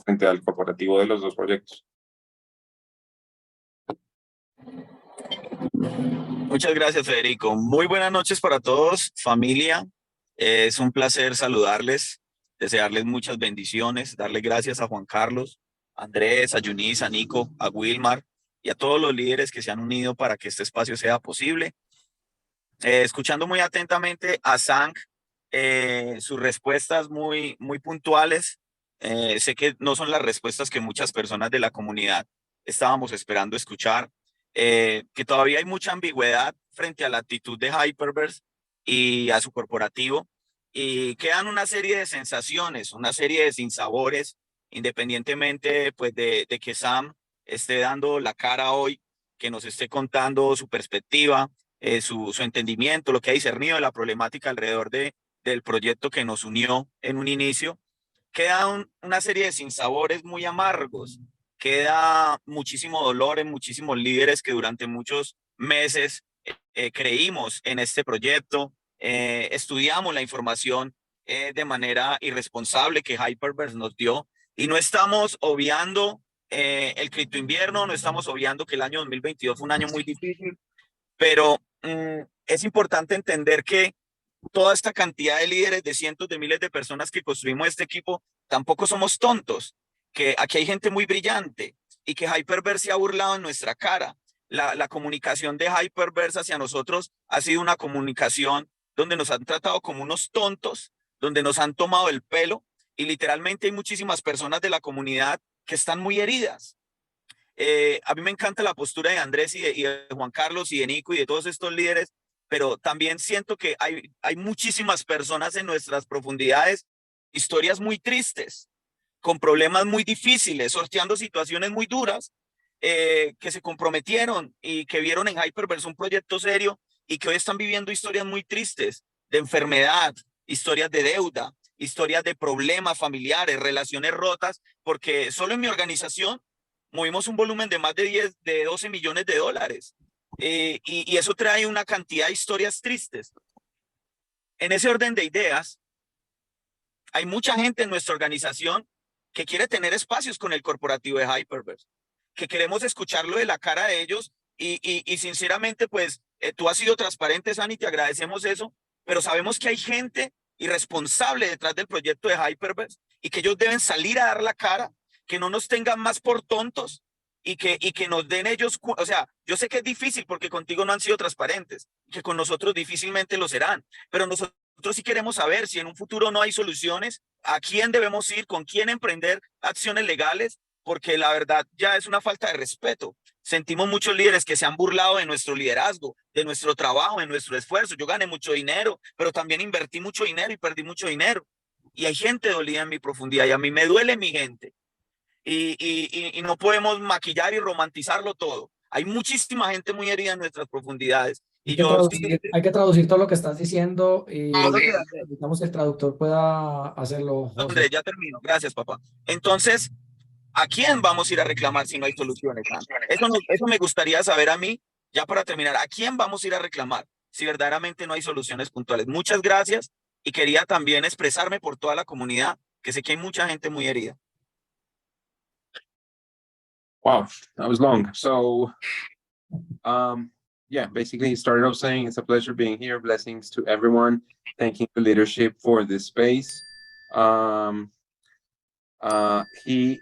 frente al corporativo de los dos proyectos. Muchas gracias, Federico. Muy buenas noches para todos, familia. Es un placer saludarles, desearles muchas bendiciones, darle gracias a Juan Carlos, a Andrés, a Yunis, a Nico, a Wilmar y a todos los líderes que se han unido para que este espacio sea posible. Escuchando muy atentamente a Sang, sus respuestas muy puntuales. Sé que no son las respuestas que muchas personas de la comunidad estábamos esperando escuchar, que todavía hay mucha ambigüedad frente a la actitud de Hyperverse y a su corporativo, y quedan una serie de sensaciones, una serie de sinsabores, independientemente pues de que Sam esté dando la cara hoy, que nos esté contando su perspectiva, su entendimiento, lo que ha discernido de la problemática alrededor del proyecto que nos unió en un inicio. Queda una serie de sinsabores muy amargos, queda muchísimo dolor en muchísimos líderes que durante muchos meses creímos en este proyecto, estudiamos la información de manera irresponsable que Hyperverse nos dio, y no estamos obviando el cripto invierno, no estamos obviando que el año 2022 fue un año muy difícil, pero es importante entender que toda esta cantidad de líderes, de cientos de miles de personas que construimos este equipo, tampoco somos tontos, que aquí hay gente muy brillante y que Hyperverse se ha burlado en nuestra cara. La comunicación de Hyperverse hacia nosotros ha sido una comunicación donde nos han tratado como unos tontos, donde nos han tomado el pelo, y literalmente hay muchísimas personas de la comunidad que están muy heridas. A mí me encanta la postura de Andrés y de Juan Carlos y de Nico y de todos estos líderes, pero también siento que hay muchísimas personas en nuestras profundidades, historias muy tristes, con problemas muy difíciles, sorteando situaciones muy duras, que se comprometieron y que vieron en Hyperverse un proyecto serio y que hoy están viviendo historias muy tristes de enfermedad, historias de deuda, historias de problemas familiares, relaciones rotas, porque solo en mi organización movimos un volumen de más de 12 millones de dólares. Y eso trae una cantidad de historias tristes. En ese orden de ideas, hay mucha gente en nuestra organización que quiere tener espacios con el corporativo de Hyperverse, que queremos escucharlo de la cara de ellos y sinceramente, pues tú has sido transparente, Sani, te agradecemos eso, pero sabemos que hay gente irresponsable detrás del proyecto de Hyperverse y que ellos deben salir a dar la cara, que no nos tengan más por tontos y que nos den ellos, o sea, yo sé que es difícil porque contigo no han sido transparentes, que con nosotros difícilmente lo serán, pero nosotros sí queremos saber si en un futuro no hay soluciones, a quién debemos ir, con quién emprender acciones legales, porque la verdad ya es una falta de respeto. Sentimos muchos líderes que se han burlado de nuestro liderazgo, de nuestro trabajo, de nuestro esfuerzo. Yo gané mucho dinero, pero también invertí mucho dinero y perdí mucho dinero. Y hay gente dolida en mi profundidad y a mí me duele mi gente. Y no podemos maquillar y romantizarlo todo. Hay muchísima gente muy herida en nuestras profundidades. Hay que traducir todo lo que estás diciendo y necesitamos que el traductor pueda hacerlo, José. Andrés, ya termino. Gracias, papá. Entonces, ¿a quién vamos a ir a reclamar si no hay soluciones? Eso me gustaría saber a mí, ya para terminar. ¿A quién vamos a ir a reclamar si verdaderamente no hay soluciones puntuales? Muchas gracias, y quería también expresarme por toda la comunidad, que sé que hay mucha gente muy herida. Wow, that was long. So, yeah, basically he started off saying it's a pleasure being here. Blessings to everyone. Thanking the leadership for this space. He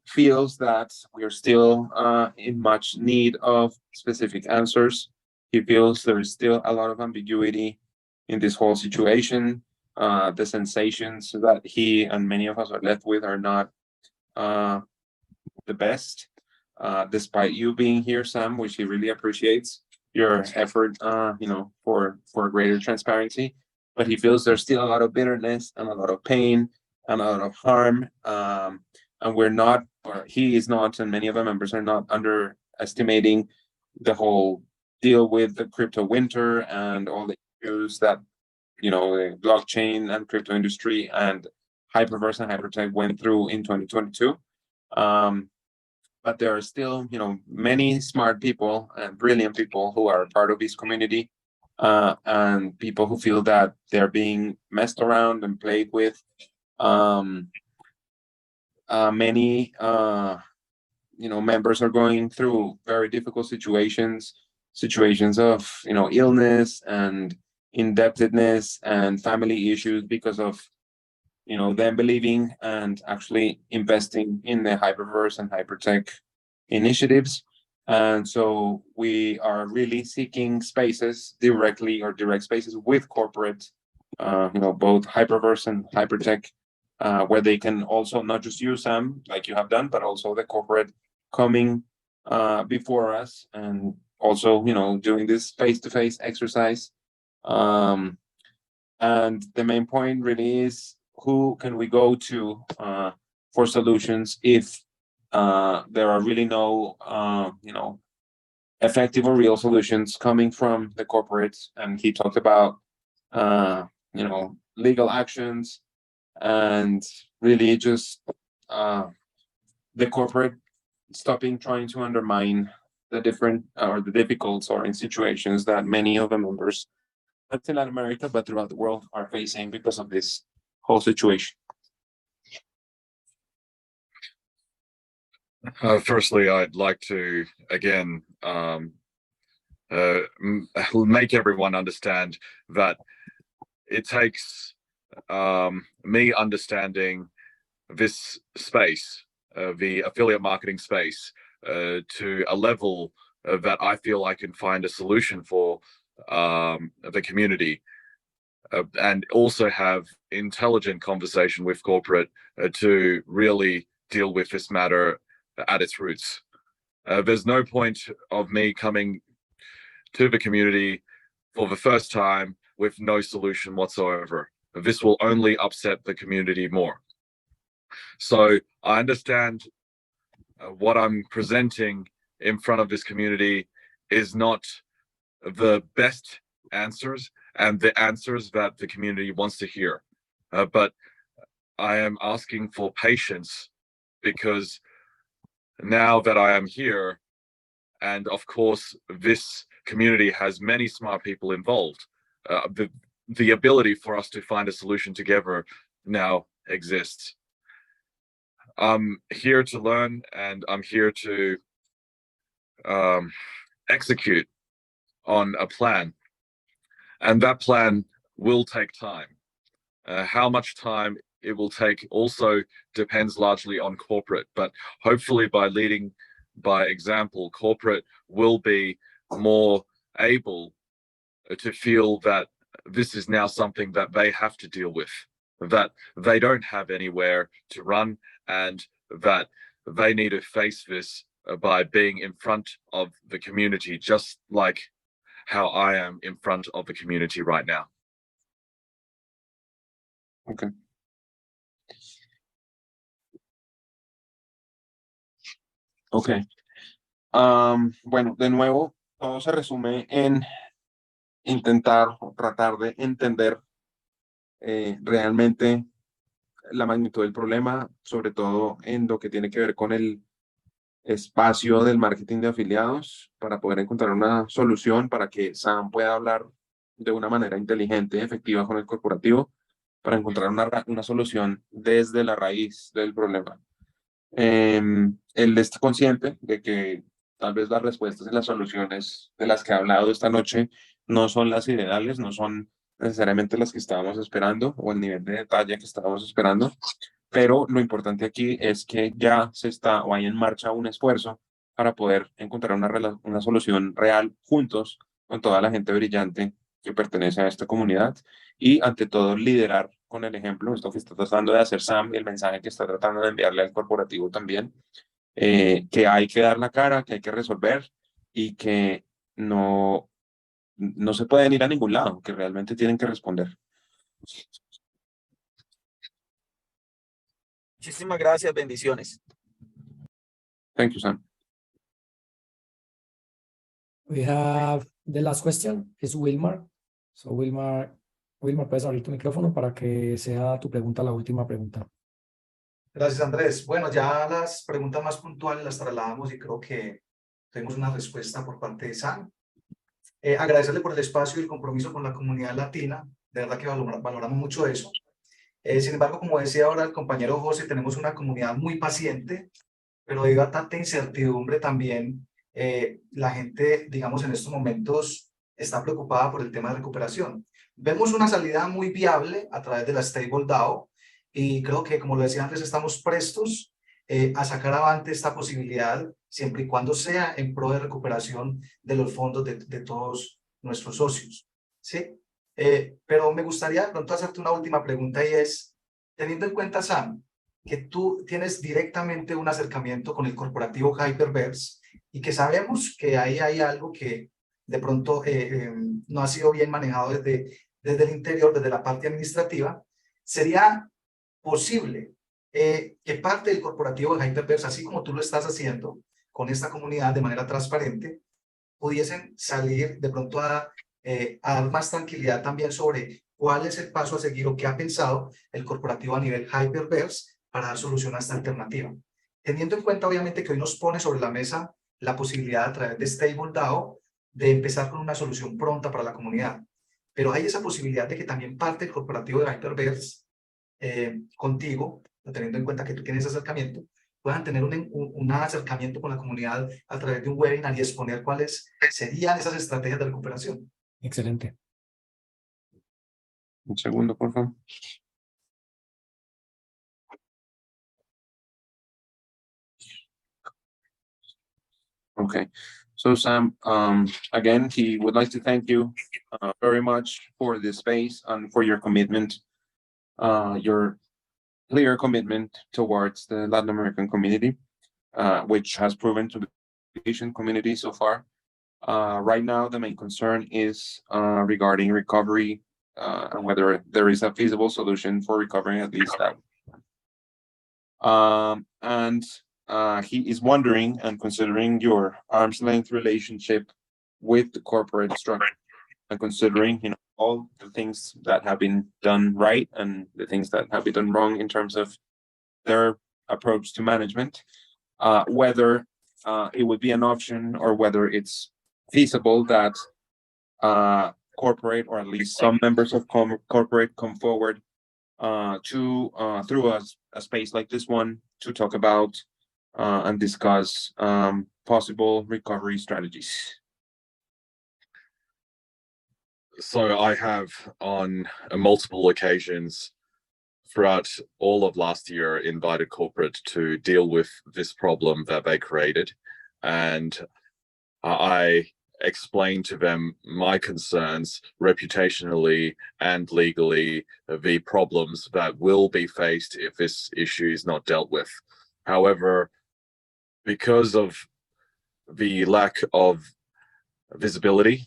feels that we are still in much need of specific answers. He feels there is still a lot of ambiguity in this whole situation. The sensations that he and many of us are left with are not the best, despite you being here, Sam, which he really appreciates your effort, for greater transparency. But he feels there's still a lot of bitterness and a lot of pain and a lot of harm. And we're not, or he is not, and many of our members are not underestimating the whole deal with the crypto winter and all the issues that, you know, the blockchain and crypto industry and Hyperverse and Hypertech went through in 2022. But there are still, you know, many smart people and brilliant people who are part of this community, and people who feel that they're being messed around and played with. Many, you know, members are going through very difficult situations of, you know, illness and indebtedness and family issues because of, you know, them believing and actually investing in the Hyperverse and Hypertech initiatives. And so we are really seeking spaces directly or direct spaces with corporate, you know, both Hyperverse and Hypertech, where they can also not just use them like you have done, but also the corporate coming before us and also, you know, doing this face-to-face exercise. And the main point really is, who can we go to for solutions if there are really no, you know, effective or real solutions coming from the corporates? And he talked about, you know, legal actions and really just the corporate stopping trying to undermine the different or the difficult or in situations that many of the members, not in Latin America, but throughout the world, are facing because of this whole situation. Firstly, I'd like to, again, make everyone understand that it takes me understanding this space, the affiliate marketing space, to a level that I feel I can find a solution for the community, and also have intelligent conversation with corporate to really deal with this matter at its roots. There's no point of me coming to the community for the first time with no solution whatsoever. This will only upset the community more. So I understand what I'm presenting in front of this community is not the best answers and the answers that the community wants to hear. But I am asking for patience, because now that I am here, and of course this community has many smart people involved, the ability for us to find a solution together now exists. I'm here to learn, and I'm here to execute on a plan, and that plan will take time. How much time it will take also depends largely on corporate, but hopefully by leading by example, corporate will be more able to feel that this is now something that they have to deal with, that they don't have anywhere to run, and that they need to face this by being in front of the community, just like how I am in front of the community right now. Okay. Okay. Bueno, de nuevo, todo se resume en intentar o tratar de entender realmente la magnitud del problema, sobre todo en lo que tiene que ver con el espacio del marketing de afiliados, para poder encontrar una solución para que Sam pueda hablar de una manera inteligente y efectiva con el corporativo, para encontrar una solución desde la raíz del problema. Él está consciente de que tal vez las respuestas y las soluciones de las que ha hablado esta noche no son las ideales, no son necesariamente las que estábamos esperando o el nivel de detalle que estábamos esperando, pero lo importante aquí es que ya se está o hay en marcha un esfuerzo para poder encontrar una solución real juntos con toda la gente brillante que pertenece a esta comunidad, y ante todo liderar con el ejemplo, esto que está tratando de hacer Sam y el mensaje que está tratando de enviarle al corporativo también, que hay que dar la cara, que hay que resolver y que no se pueden ir a ningún lado, que realmente tienen que responder. Muchísimas gracias, bendiciones. Thank you, Sam. We have the last question is Wilmar. So Wilmar, puedes abrir tu micrófono para que sea tu pregunta la última pregunta. Gracias, Andrés. Bueno, ya las preguntas más puntuales las trasladamos y creo que tenemos una respuesta por parte de Sam. Agradecerle por el espacio y el compromiso con la comunidad latina. De verdad que valoramos mucho eso. Sin embargo, como decía ahora el compañero José, tenemos una comunidad muy paciente, pero debido a tanta incertidumbre también, la gente, digamos, en estos momentos está preocupada por el tema de recuperación. Vemos una salida muy viable a través de la Stable DAO y creo que, como lo decía antes, estamos prestos a sacar avante esta posibilidad siempre y cuando sea en pro de recuperación de los fondos de todos nuestros socios, ¿sí? Pero me gustaría de pronto hacerte una última pregunta y es, teniendo en cuenta, Sam, que tú tienes directamente un acercamiento con el corporativo Hyperverse y que sabemos que ahí hay algo que de pronto no ha sido bien manejado desde el interior, desde la parte administrativa, ¿sería posible que parte del corporativo de Hyperverse, así como tú lo estás haciendo con esta comunidad de manera transparente, pudiesen salir de pronto a dar más tranquilidad también sobre cuál es el paso a seguir o qué ha pensado el corporativo a nivel Hyperverse para dar solución a esta alternativa? Teniendo en cuenta, obviamente, que hoy nos pone sobre la mesa la posibilidad a través de Stable DAO de empezar con una solución pronta para la comunidad. Pero hay esa posibilidad de que también parte del corporativo de Hyperverse contigo, teniendo en cuenta que tú tienes acercamiento, puedan tener un acercamiento con la comunidad a través de un webinar y exponer cuáles serían esas estrategias de recuperación. Excelente. Un segundo, por favor. Okay, so Sam, again, he would like to thank you very much for this space and for your commitment, your clear commitment towards the Latin American community, which has proven to be a Asian community so far. Right now, the main concern is regarding recovery and whether there is a feasible solution for recovering at least that. And he is wondering and considering your arm's length relationship with the corporate structure and considering, you know, all the things that have been done right and the things that have been done wrong in terms of their approach to management, whether it would be an option or whether it's feasible that corporate, or at least some members of corporate, come forward through a space like this one to talk about and discuss possible recovery strategies. So I have on multiple occasions throughout all of last year invited corporate to deal with this problem that they created, and I explained to them my concerns reputationally and legally, the problems that will be faced if this issue is not dealt with. However, because of the lack of visibility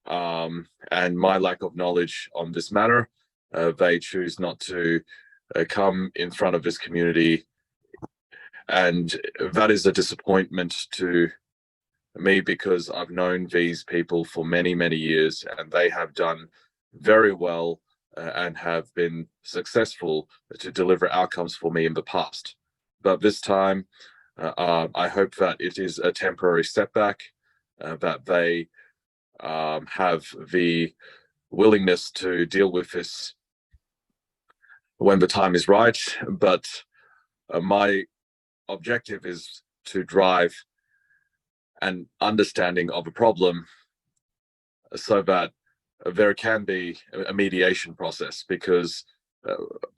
and my lack of knowledge on this matter, they choose not to come in front of this community, and that is a disappointment to me, because I've known these people for many, many years, and they have done very well and have been successful to deliver outcomes for me in the past. But this time, I hope that it is a temporary setback, that they have the willingness to deal with this when the time is right. But my objective is to drive an understanding of a problem so that there can be a mediation process, because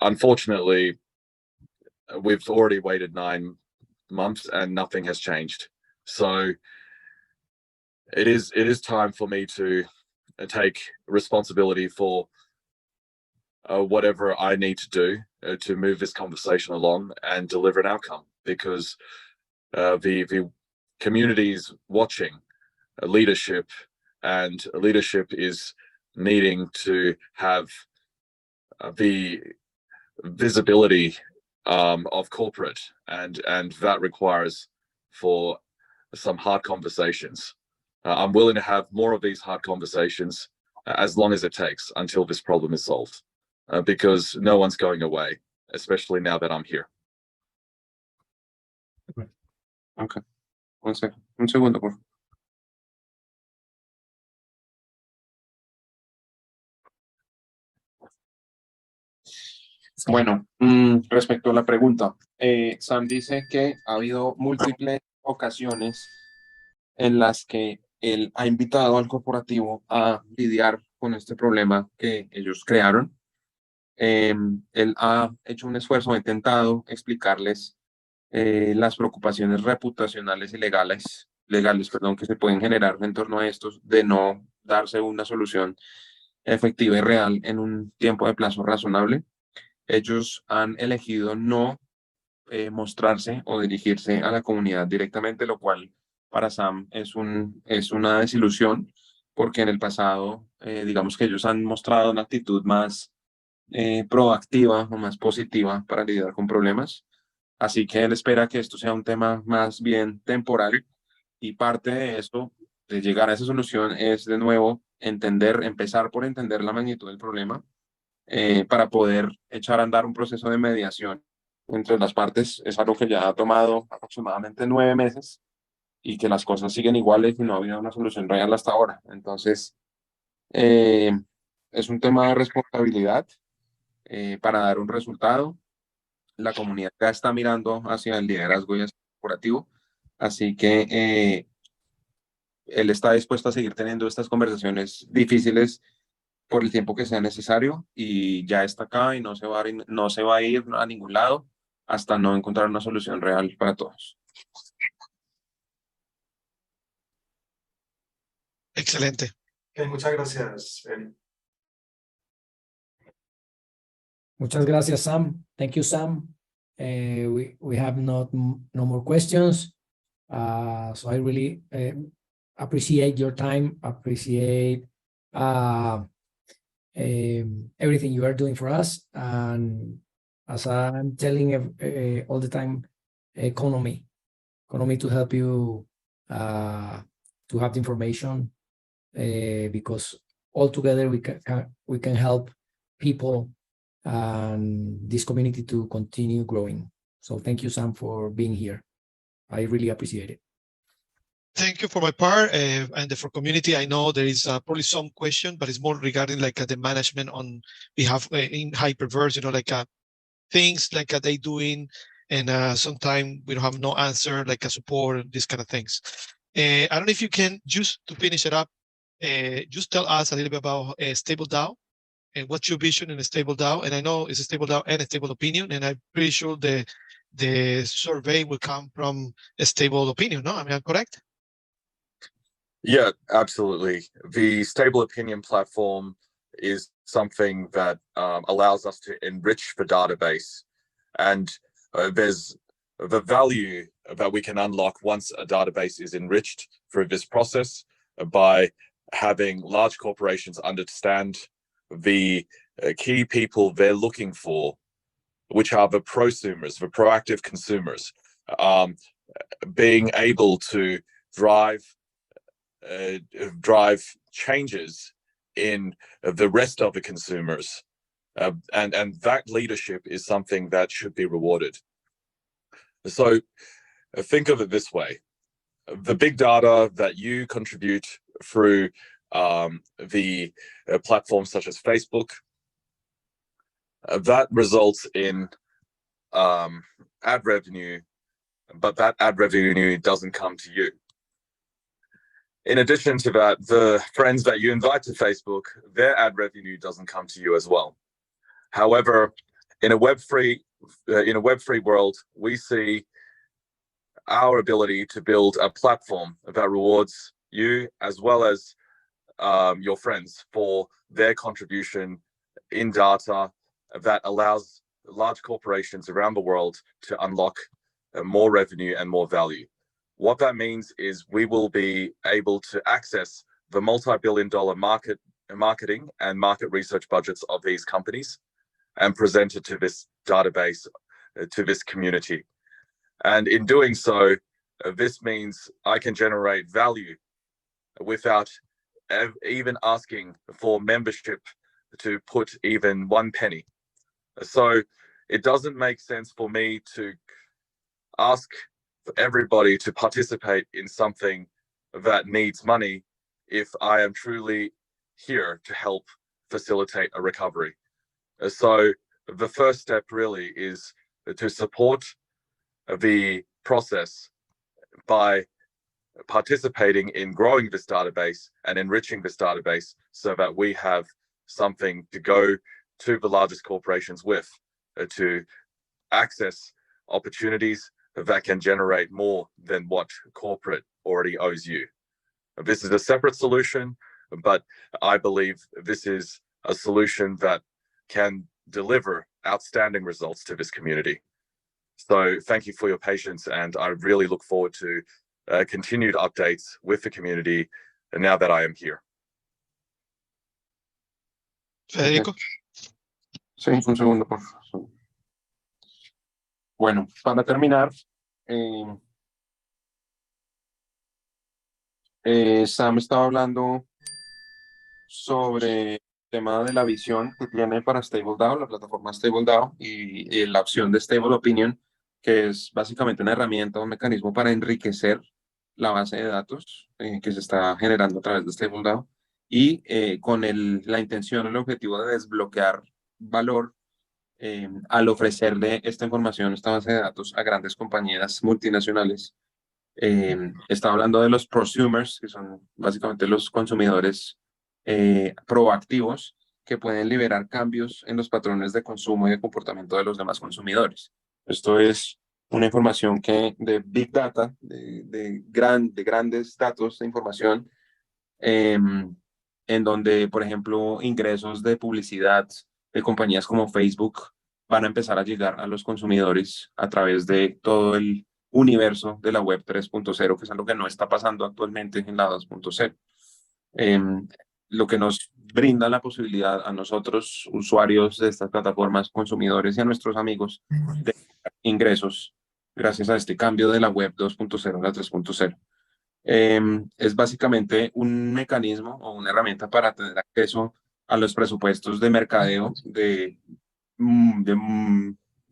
unfortunately we've already waited 9 months and nothing has changed. So it is time for me to take responsibility for whatever I need to do to move this conversation along and deliver an outcome, because the communities watching leadership, and leadership is needing to have the visibility of corporate, and that requires for some hard conversations. I'm willing to have more of these hard conversations as long as it takes until this problem is solved, because no one's going away, especially now that I'm here. Okay. Un segundo, por favor. Bueno, respecto a la pregunta, Sam dice que ha habido múltiples ocasiones en las que él ha invitado al corporativo a lidiar con este problema que ellos crearon. Él ha hecho un esfuerzo, ha intentado explicarles las preocupaciones reputacionales y legales, que se pueden generar en torno a estos, de no darse una solución efectiva y real en un tiempo de plazo razonable. Ellos han elegido no mostrarse o dirigirse a la comunidad directamente, lo cual para Sam es una desilusión, porque en el pasado, digamos que ellos han mostrado una actitud más proactiva o más positiva para lidiar con problemas. Así que él espera que esto sea un tema más bien temporal, y parte de esto, de llegar a esa solución, es de nuevo empezar por entender la magnitud del problema, para poder echar a andar un proceso de mediación entre las partes. Es algo que ya ha tomado aproximadamente 9 meses y que las cosas siguen iguales y no ha habido una solución real hasta ahora. Entonces, es un tema de responsabilidad para dar un resultado. La comunidad ya está mirando hacia el liderazgo y hacia el corporativo, así que él está dispuesto a seguir teniendo estas conversaciones difíciles por el tiempo que sea necesario, y ya está acá y no se va a ir a ningún lado hasta no encontrar una solución real para todos. Excelente. Okay, muchas gracias, Eri. Muchas gracias, Sam. Thank you, Sam. We have no more questions. So I really appreciate your time, appreciate everything you are doing for us. And as I'm telling all the time, economy to help you to have the information, because all together we can help people and this community to continue growing. So thank you, Sam, for being here. I really appreciate it. Thank you for my part, and for community. I know there is probably some question, but it's more regarding like the management on behalf in Hyperverse, like things like they doing, and sometimes we don't have no answer, like a support, these kind of things. I don't know if you can, just to finish it up, just tell us a little bit about Stable DAO and what's your vision in a Stable DAO. And I know it's a Stable DAO and a Stable Opinion, and I'm pretty sure the survey will come from a Stable Opinion. No, I mean, I'm correct? Yeah, absolutely. The Stable Opinion platform is something that allows us to enrich the database, and there's the value that we can unlock once a database is enriched through this process by having large corporations understand the key people they're looking for, which are the prosumers, the proactive consumers, being able to drive changes in the rest of the consumers, and that leadership is something that should be rewarded. So think of it this way: the big data that you contribute through the platforms such as Facebook, that results in ad revenue, but that ad revenue doesn't come to you. In addition to that, the friends that you invite to Facebook, their ad revenue doesn't come to you as well. However, in a Web3 world, we see our ability to build a platform that rewards you as well as your friends for their contribution in data that allows large corporations around the world to unlock more revenue and more value. What that means is we will be able to access the multi-billion-dollar marketing and market research budgets of these companies and present it to this database, to this community. And in doing so, this means I can generate value without even asking for membership to put even 1 penny. So it doesn't make sense for me to ask for everybody to participate in something that needs money if I am truly here to help facilitate a recovery. So the first step really is to support the process by participating in growing this database and enriching this database so that we have something to go to the largest corporations with to access opportunities that can generate more than what corporate already owes you. This is a separate solution, but I believe this is a solution that can deliver outstanding results to this community. So thank you for your patience, and I really look forward to continued updates with the community now that I am here. Federico. Sí, un segundo, por favor. Bueno, para terminar, Sam estaba hablando sobre el tema de la visión que tiene para StableDAO, la plataforma StableDAO, y la opción de Stable Opinion, que es básicamente una herramienta, un mecanismo para enriquecer la base de datos que se está generando a través de StableDAO y con la intención, el objetivo de desbloquear valor al ofrecerle esta información, esta base de datos a grandes compañías multinacionales. Está hablando de los prosumers, que son básicamente los consumidores proactivos que pueden liberar cambios en los patrones de consumo y de comportamiento de los demás consumidores. Esto es una información de Big Data, de grandes datos de información, en donde, por ejemplo, ingresos de publicidad de compañías como Facebook van a empezar a llegar a los consumidores a través de todo el universo de la web 3.0, que es algo que no está pasando actualmente en la 2.0. Lo que nos brinda la posibilidad a nosotros, usuarios de estas plataformas, consumidores y a nuestros amigos, de ingresos gracias a este cambio de la web 2.0 a la 3.0. Es básicamente un mecanismo o una herramienta para tener acceso a los presupuestos de mercadeo de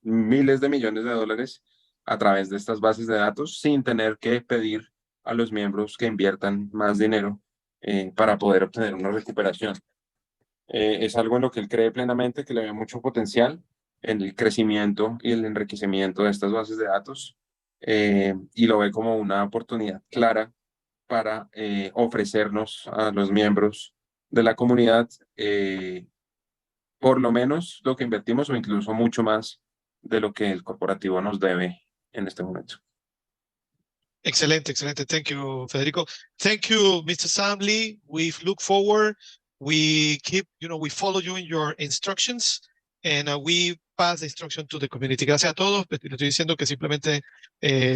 miles de millones de dólares a través de estas bases de datos sin tener que pedir a los miembros que inviertan más dinero para poder obtener una recuperación. Es algo en lo que él cree plenamente, que le ve mucho potencial en el crecimiento y el enriquecimiento de estas bases de datos y lo ve como una oportunidad clara para ofrecernos a los miembros de la comunidad por lo menos lo que invertimos o incluso mucho más de lo que el corporativo nos debe en este momento. Excelente, excelente. Thank you, Federico. Thank you, Mr. Sam Lee. We look forward. We we follow you in your instructions and we pass the instruction to the community. Gracias a todos. Le estoy diciendo que simplemente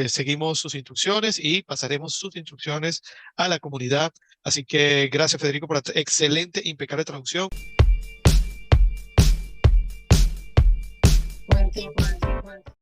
seguimos sus instrucciones y pasaremos sus instrucciones a la comunidad. Así que gracias, Federico, por la excelente, impecable traducción.